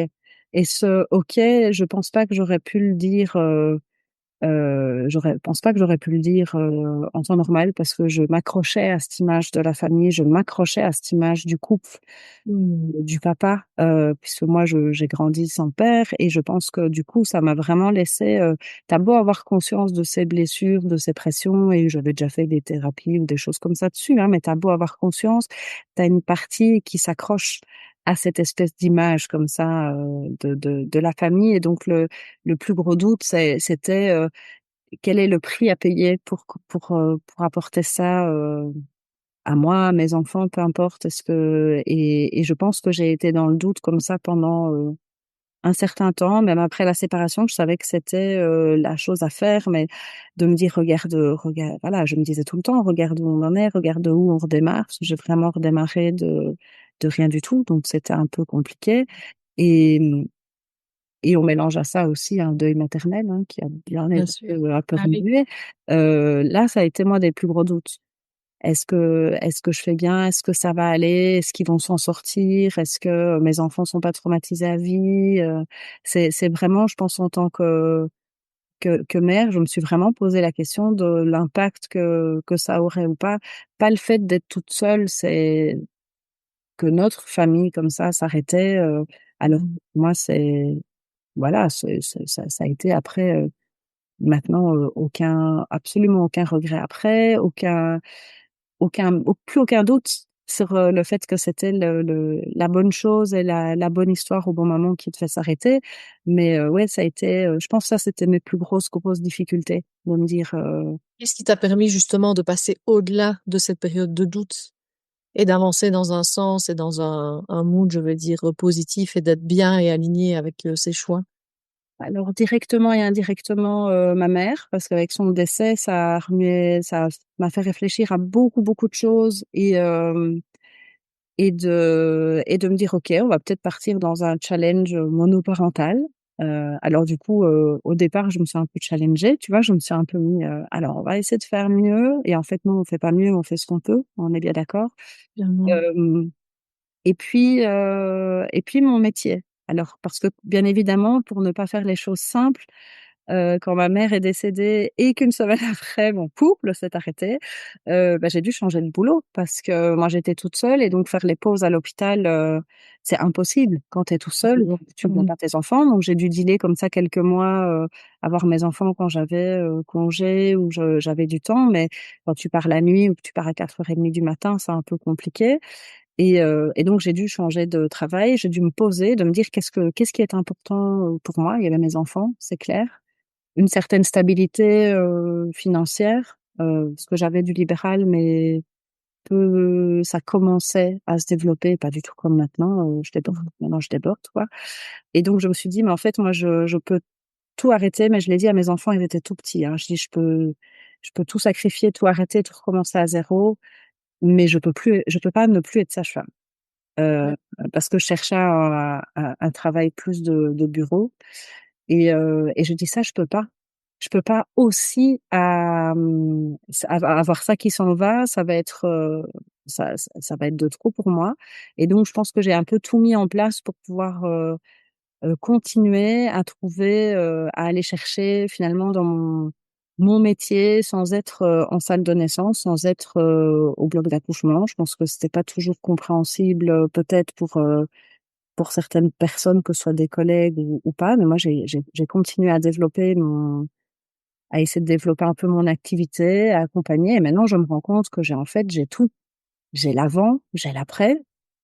Et ce OK, je pense pas que j'aurais pu le dire, pense pas que j'aurais pu le dire en temps normal parce que je m'accrochais à cette image de la famille, je m'accrochais à cette image du couple, du papa, puisque moi j'ai grandi sans père et je pense que du coup ça m'a vraiment laissé. T'as beau avoir conscience de ces blessures, de ces pressions et j'avais déjà fait des thérapies ou des choses comme ça dessus, hein, mais t'as beau avoir conscience, t'as une partie qui s'accroche à cette espèce d'image comme ça de la famille et donc le plus gros doute c'était quel est le prix à payer pour apporter ça à moi, à mes enfants, peu importe. Et je pense que j'ai été dans le doute comme ça pendant un certain temps, même après la séparation, je savais que c'était la chose à faire, mais de me dire regarde, voilà, je me disais tout le temps, regarde où on en est, regarde où on redémarre, parce que j'ai vraiment redémarré de rien du tout, donc c'était un peu compliqué. Et et on mélange à ça aussi un deuil maternel qui a bien Bien été sûr. un peu Ah oui. remué. Là, ça a été moi des plus gros doutes. Est-ce que je fais bien? Est-ce que ça va aller? Est-ce qu'ils vont s'en sortir? Est-ce que mes enfants sont pas traumatisés à vie? C'est vraiment, je pense, en tant que mère, je me suis vraiment posé la question de l'impact que ça aurait ou pas. Pas le fait d'être toute seule, c'est que notre famille comme ça s'arrêtait. Alors moi, voilà, ça a été après. Maintenant, absolument aucun regret après, plus aucun doute sur le fait que c'était la bonne chose et la bonne histoire au bon moment qui devait s'arrêter. Mais ouais, ça a été, je pense que ça, c'était mes plus grosses difficultés, de me dire, Qu'est-ce qui t'a permis justement de passer au-delà de cette période de doute et d'avancer dans un sens et dans un mood, je veux dire, positif et d'être bien et aligné avec ses choix? alors directement et indirectement ma mère, parce qu'avec son décès, ça m'a fait réfléchir à beaucoup de choses et de me dire: «OK, on va peut-être partir dans un challenge monoparental». Alors du coup, au départ, je me suis un peu challengée, tu vois? Je me suis un peu mis, «Alors on va essayer de faire mieux» et en fait non, on fait pas mieux, on fait ce qu'on peut, on est bien d'accord? Clairement. Hem et puis mon métier. Alors parce que bien évidemment, pour ne pas faire les choses simples, quand ma mère est décédée et qu'une semaine après mon couple s'est arrêté, bah, j'ai dû changer de boulot parce que moi j'étais toute seule et donc faire les pauses à l'hôpital, c'est impossible quand tu es tout seul, tu ne vois pas tes enfants. Donc j'ai dû dealer comme ça quelques mois, avoir mes enfants quand j'avais, congé ou j'avais du temps. Mais quand tu pars la nuit ou que tu pars à 4h30 du matin, c'est un peu compliqué. Et donc j'ai dû changer de travail. J'ai dû me poser, de me dire qu'est-ce qui est important, pour moi? Il y avait mes enfants, c'est clair. Une certaine stabilité, financière, parce que j'avais du libéral, mais ça commençait à se développer, pas du tout comme maintenant, je déborde maintenant je déborde, quoi. Et donc je me suis dit: «Mais en fait, moi, je peux tout arrêter», mais je l'ai dit à mes enfants, ils étaient tout petits, hein. Je dis: Je peux tout sacrifier, tout arrêter, tout recommencer à zéro, mais je peux pas ne plus être sage-femme». Heu, Parce que je cherchais un travail plus de bureau et je dis: «Ça, je peux pas. Je peux pas aussi, avoir ça qui s'en va, ça va être, ça va être de trop pour moi». Et donc je pense que j'ai un peu tout mis en place pour pouvoir, continuer à trouver, à aller chercher finalement mon métier sans être en salle de naissance, sans être au bloc d'accouchement. Je pense que c'était pas toujours compréhensible, peut-être pour certaines personnes, que ce soit des collègues ou pas. Mais moi, j'ai continué à essayer de développer un peu mon activité, à accompagner. Et maintenant, je me rends compte que j'ai tout. J'ai l'avant, j'ai l'après,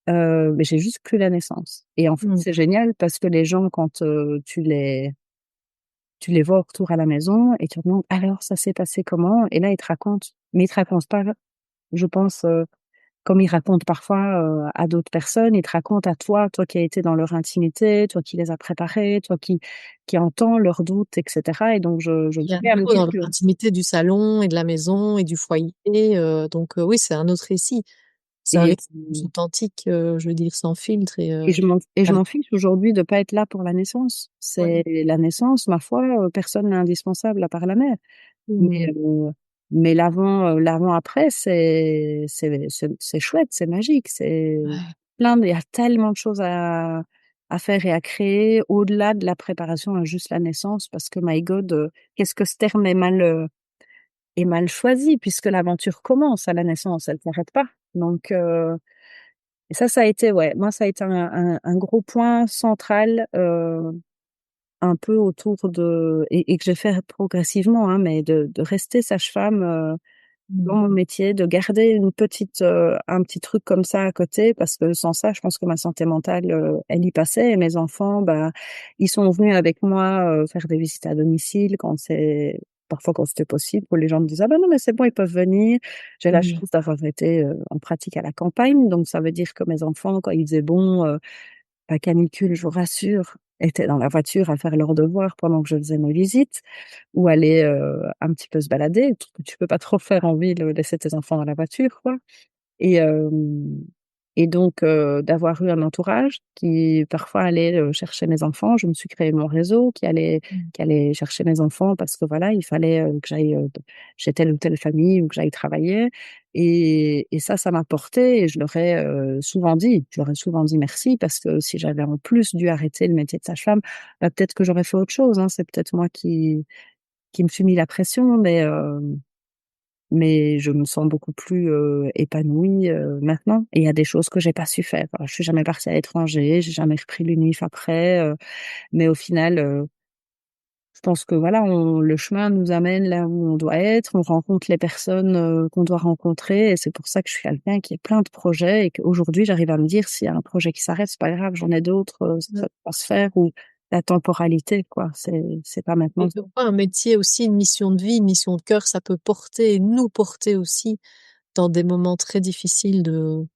mais j'ai juste plus la naissance. Et en fait, Mmh. c'est génial parce que les gens, quand tu les vois au retour à la maison et tu leur demandes: «Alors, ça s'est passé comment?» Et là, ils te racontent, mais ils te racontent pas, je pense, comme ils racontent parfois, à d'autres personnes, ils te racontent à toi, toi qui as été dans leur intimité, toi qui les as préparés, toi qui entends leurs doutes et cetera. Et donc je me Qui est à fais à me nouveau dire dans que l'intimité du salon et de la maison et du foyer, donc oui, c'est un autre récit. C'est un et récit plus authentique, je veux dire sans filtre et je avec m'en fiche aujourd'hui de pas être là pour la naissance. ouais. C'est la naissance, ma foi, personne n'est indispensable à part la mère. Mais, Mmh. l'avant-après, c'est chouette, c'est magique, c'est Ouais. il y a tellement de choses à faire et à créer au-delà de la préparation à juste la naissance, parce que my God, qu'est-ce que ce terme est mal choisi, puisque l'aventure commence à la naissance, elle s'arrête pas. Donc, et ça a été, ouais, moi, ça a été un gros point central, un peu autour et que j'ai fait progressivement, hein, mais de rester sage-femme, dans Mmh. mon métier, de garder un petit truc comme ça à côté, parce que sans ça, je pense que ma santé mentale, elle y passait. Et mes enfants, bah, ils sont venus avec moi, faire des visites à domicile parfois quand c'était possible, où les gens me disaient: «Ah ben non, mais c'est bon, ils peuvent venir». J'ai la Mmh. chance d'avoir été, en pratique à la campagne, donc ça veut dire que mes enfants, quand il faisait bon, pas canicule, je vous rassure, étaient dans la voiture à faire leurs devoirs pendant que je faisais mes visites, ou aller, un petit peu se balader, truc que tu peux pas trop faire en ville, laisser tes enfants dans la voiture, quoi. Et et donc d'avoir eu un entourage qui parfois allait, chercher mes enfants. Je me suis créé mon réseau Mmh. qui allait chercher mes enfants parce que voilà, il fallait, que j'aille, chez telle ou telle famille ou que j'aille travailler. Et ça m'a porté et je leur ai souvent dit merci, parce que si j'avais en plus dû arrêter le métier de sage-femme, bah, peut-être que j'aurais fait autre chose, hein. C'est peut-être moi qui me suis mis la pression, mais je me sens beaucoup plus, épanouie, maintenant. Et il y a des choses que j'ai pas su faire. Alors, je suis jamais partie à l'étranger, j'ai jamais repris l'UNIF après, mais au final, je pense que voilà, le chemin nous amène là où on doit être, on rencontre les personnes, qu'on doit rencontrer, et c'est pour ça que je suis quelqu'un qui a plein de projets et qu'aujourd'hui j'arrive à me dire: «S'il y a un projet qui s'arrête, c'est pas grave, j'en ai d'autres, ça va se faire», ou la temporalité, quoi, c'est pas maintenant. Et comme quoi un métier aussi, une mission de vie, une mission de cœur, ça peut porter et nous porter aussi dans des moments très difficiles de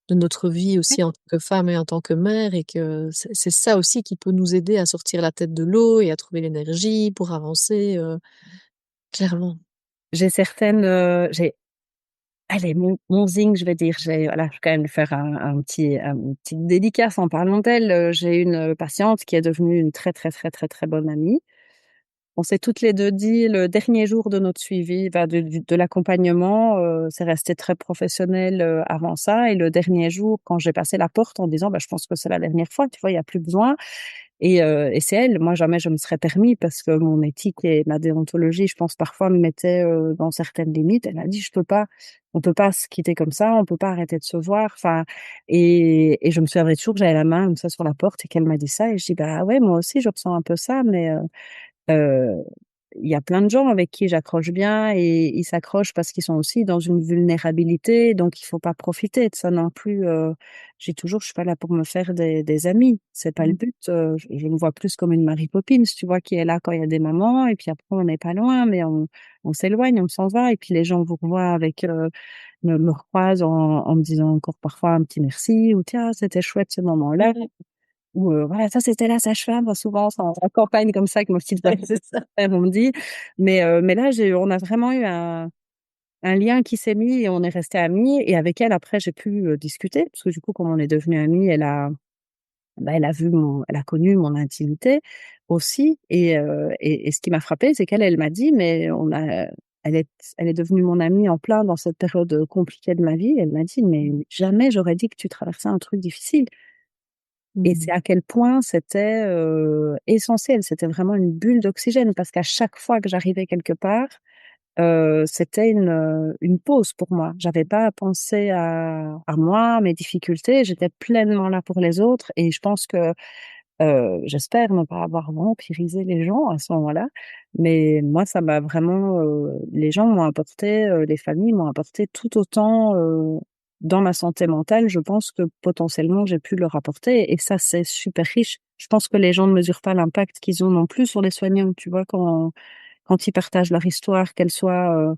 notre vie aussi en tant que femme et en tant que mère, et que c'est ça aussi qui peut nous aider à sortir la tête de l'eau et à trouver l'énergie pour avancer, clairement. J'ai certaines, allez, mon zing, je vais dire, voilà, je vais quand même lui faire une petite dédicace en parlant d'elle. J'ai une, patiente qui est devenue une très, très, très, très, très bonne amie. On s'est toutes les 2 dit le dernier jour de notre suivi, bah, de l'accompagnement, c'est resté très professionnel, avant ça, et le dernier jour, quand j'ai passé la porte en disant: «Bah, je pense que c'est la dernière fois, tu vois, il y a plus besoin». Et c'est elle. Moi, jamais je me serais permis, parce que mon éthique et ma déontologie, je pense, parfois me mettaient, dans certaines limites. Elle a dit: «Je peux pas, on peut pas se quitter comme ça, on peut pas arrêter de se voir». Enfin, et je me souviendrai toujours que j'avais la main comme ça sur la porte et qu'elle m'a dit ça, et je dis: «Bah ouais, moi aussi je ressens un peu ça, mais Heu, il y a plein de gens avec qui j'accroche bien, et ils s'accrochent parce qu'ils sont aussi dans une vulnérabilité, donc il faut pas profiter de ça non plus, je dis toujours: «Je suis pas là pour me faire des amis, c'est pas le Mmh. but», je me vois plus comme une Mary Poppins, tu vois? Qui est là quand il y a des moments, et puis après on n'est pas loin, mais on s'éloigne, on s'en va, et puis les gens vous revoient me recroisent en me disant encore parfois un petit merci, ou: «Tiens, c'était chouette ce moment-là». Mmh. Ou, voilà, ça c'était la sage-femme, souvent c'est en campagne comme ça, avec ma petite voix, Ouais, c'est ça. on me dit. Mais là, on a vraiment eu un lien qui s'est mis, et on est restés amis, et avec elle après j'ai pu, discuter, parce que du coup, comme on est devenus amis, elle a connu mon intimité aussi. Et ce qui m'a frappée, c'est elle m'a dit: «Mais elle est elle est devenue mon amie en plein dans cette période, compliquée de ma vie». Elle m'a dit: «Mais jamais j'aurais dit que tu traversais un truc difficile». Et c'est à quel point c'était, essentiel. C'était vraiment une bulle d'oxygène parce qu'à chaque fois que j'arrivais quelque part, c'était une pause pour moi. J'avais pas à penser à moi, à mes difficultés. J'étais pleinement là pour les autres et je pense que, j'espère ne pas avoir vampirisé les gens à ce moment-là, mais moi, ça m'a vraiment, les gens m'ont apporté, les familles m'ont apporté tout autant, dans ma santé mentale, je pense que potentiellement j'ai pu leur apporter et ça, c'est super riche. Je pense que les gens ne mesurent pas l'impact qu'ils ont non plus sur les soignants, tu vois? Quand ils partagent leur histoire, qu'elle soit,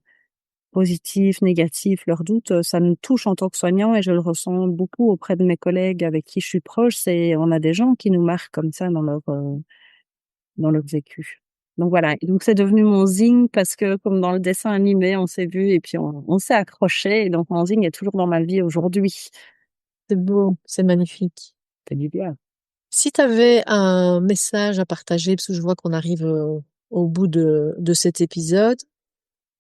positive, négative, leurs doutes, ça me touche en tant que soignant et je le ressens beaucoup auprès de mes collègues avec qui je suis proche. C'est on a des gens qui nous marquent comme ça dans leur vécu. Donc voilà, et donc c'est devenu mon zing parce que comme dans le dessin animé, on s'est vu et puis on s'est accroché et donc mon zing est toujours dans ma vie aujourd'hui. C'est beau, c'est magnifique. C'est du bien. Si tu avais un message à partager, parce que je vois qu'on arrive au bout de cet épisode,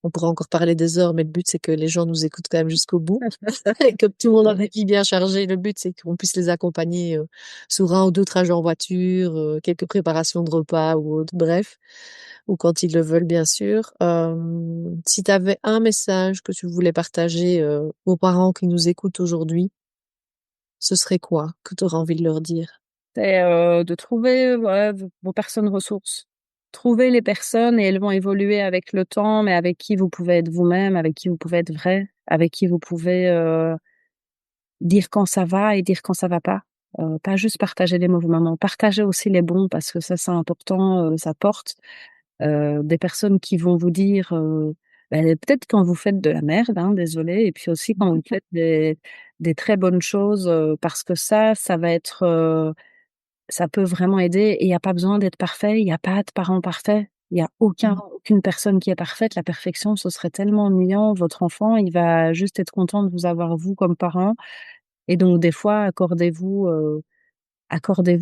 on pourra encore parler des heures, mais le but c'est que les gens nous écoutent quand même jusqu'au bout. Et comme tout le monde a une vie bien chargée, le but c'est qu'on puisse les accompagner sur un ou deux trajets en voiture, quelques préparations de repas ou autre, bref, ou quand ils le veulent bien sûr. Si tu avais un message que tu voulais partager aux parents qui nous écoutent aujourd'hui, ce serait quoi que tu aurais envie de leur dire? C'est, de trouver, ouais, vos personnes ressources. Trouver les personnes et elles vont évoluer avec le temps, mais avec qui vous pouvez être vous-même, avec qui vous pouvez être vrai, avec qui vous pouvez, dire quand ça va et dire quand ça va pas. Pas juste partager les mauvais moments, partager aussi les bons parce que ça c'est important, ça porte. Des personnes qui vont vous dire, peut-être quand vous faites de la merde, hein, désolée, et puis aussi quand vous faites des très bonnes choses, parce que ça va être, ça peut vraiment aider et il y a pas besoin d'être parfait, il y a pas de parents parfaits. Il y a aucune personne qui est parfaite. La perfection, ce serait tellement ennuyant. Votre enfant, il va juste être content de vous avoir vous comme parent et donc des fois, accordez-vous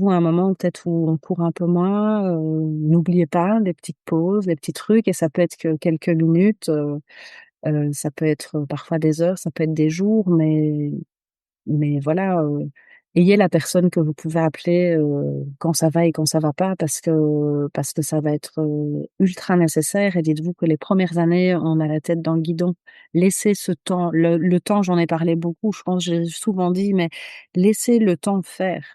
un moment peut-être où on court un peu moins, n'oubliez pas les petites pauses, les petits trucs et ça peut être que quelques minutes, ça peut être parfois des heures, ça peut être des jours, mais voilà, ayez la personne que vous pouvez appeler, quand ça va et quand ça va pas parce que ça va être, ultra nécessaire et dites-vous que les premières années, on a la tête dans le guidon. Laissez ce temps, le temps, j'en ai parlé beaucoup, je pense, j'ai souvent dit, mais laissez le temps faire.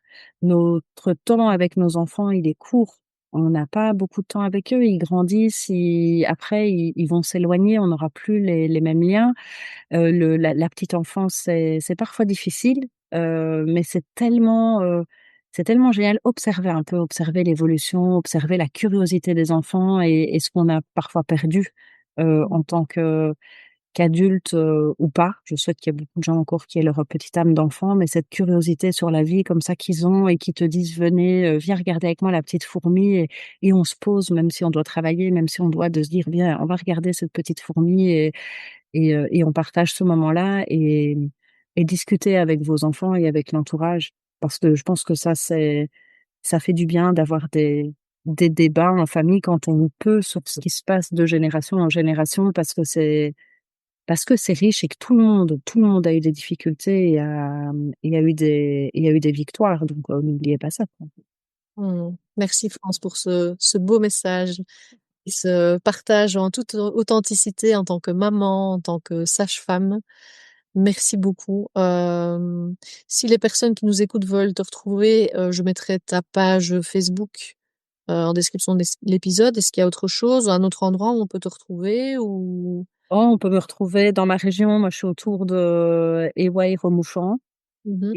Notre temps avec nos enfants, il est court. On n'a pas beaucoup de temps avec eux, ils grandissent, après ils vont s'éloigner, on n'aura plus les mêmes liens. Le la petite enfance, c'est parfois difficile, mais c'est tellement génial. Observer un peu, observer l'évolution, observer la curiosité des enfants et ce qu'on a parfois perdu, en tant qu'adulte, ou pas. Je souhaite qu'il y ait beaucoup de gens encore qui aient leur petite âme d'enfant, mais cette curiosité sur la vie comme ça qu'ils ont et qui te disent: «Venez, viens regarder avec moi la petite fourmi» et on se pose même si on doit travailler, même si on doit de se dire: «Viens, on va regarder cette petite fourmi» et on partage ce moment-là et discuter avec vos enfants et avec l'entourage. Parce que je pense que ça fait du bien d'avoir des débats en famille quand on peut sur ce qui se passe de génération en génération parce que c'est riche et que tout le monde a eu des difficultés et a eu des victoires. Donc, n'oubliez pas ça, quoi. Merci France pour ce beau message et ce partage en toute authenticité en tant que maman, en tant que sage-femme. Merci beaucoup. Si les personnes qui nous écoutent veulent te retrouver, je mettrai ta page Facebook en description de l'épisode. Est-ce qu'il y a autre chose, un autre endroit où on peut te retrouver ou... Oh, on peut me retrouver dans ma région. Moi, je suis autour de Éwaïre-Romouchon. Mhm.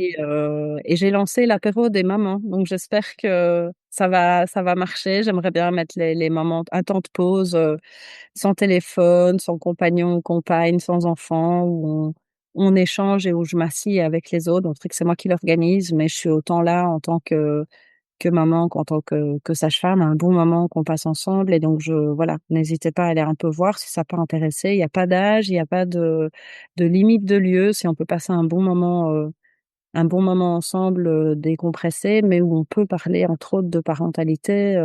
Et j'ai lancé l'apéro des mamans, donc j'espère que ça va marcher. J'aimerais bien mettre les mamans un temps de pause, sans téléphone, sans compagnon ou compagne, sans enfant, où on échange et où je m'assieds avec les autres. Donc, c'est que c'est moi qui l'organise, mais je suis autant là en tant que maman qu'en tant que sage-femme, un bon moment qu'on passe ensemble. Et donc, voilà, n'hésitez pas à aller un peu voir si ça peut intéresser. Il n'y a pas d'âge, il n'y a pas de limite de lieu. Si on peut passer un bon moment ensemble, décompressé, mais où on peut parler entre autres de parentalité,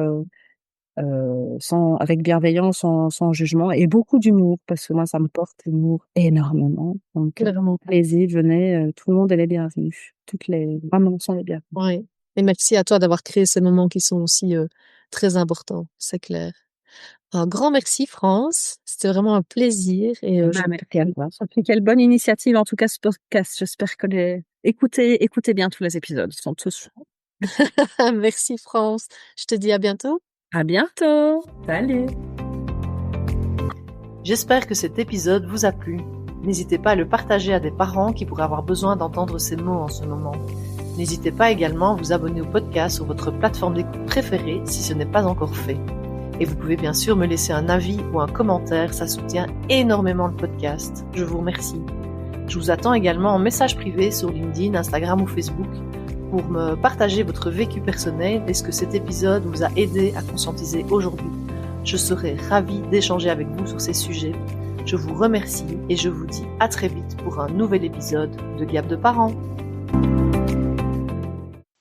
sans avec bienveillance, sans jugement et beaucoup d'humour parce que moi ça me porte l'humour énormément. Donc, Clairement. allez-y, venez, tout le monde est les bienvenus. Toutes les mamans sont les bienvenues. Oui. Et merci à toi d'avoir créé ces moments qui sont aussi très importants, c'est clair. Un grand merci, France. C'était vraiment un plaisir. Et Merci à toi. Sophie, quelle bonne initiative, en tout cas, ce podcast. J'espère que écoutez bien tous les épisodes. Ils sont tous. merci, France. Je te dis à bientôt. À bientôt. Salut. J'espère que cet épisode vous a plu. N'hésitez pas à le partager à des parents qui pourraient avoir besoin d'entendre ces mots en ce moment. N'hésitez pas également à vous abonner au podcast sur votre plateforme d'écoute préférée si ce n'est pas encore fait. Et vous pouvez bien sûr me laisser un avis ou un commentaire, ça soutient énormément le podcast. Je vous remercie. Je vous attends également en message privé sur LinkedIn, Instagram ou Facebook pour me partager votre vécu personnel et ce que cet épisode vous a aidé à conscientiser aujourd'hui. Je serai ravie d'échanger avec vous sur ces sujets. Je vous remercie et je vous dis à très vite pour un nouvel épisode de Gap de parents.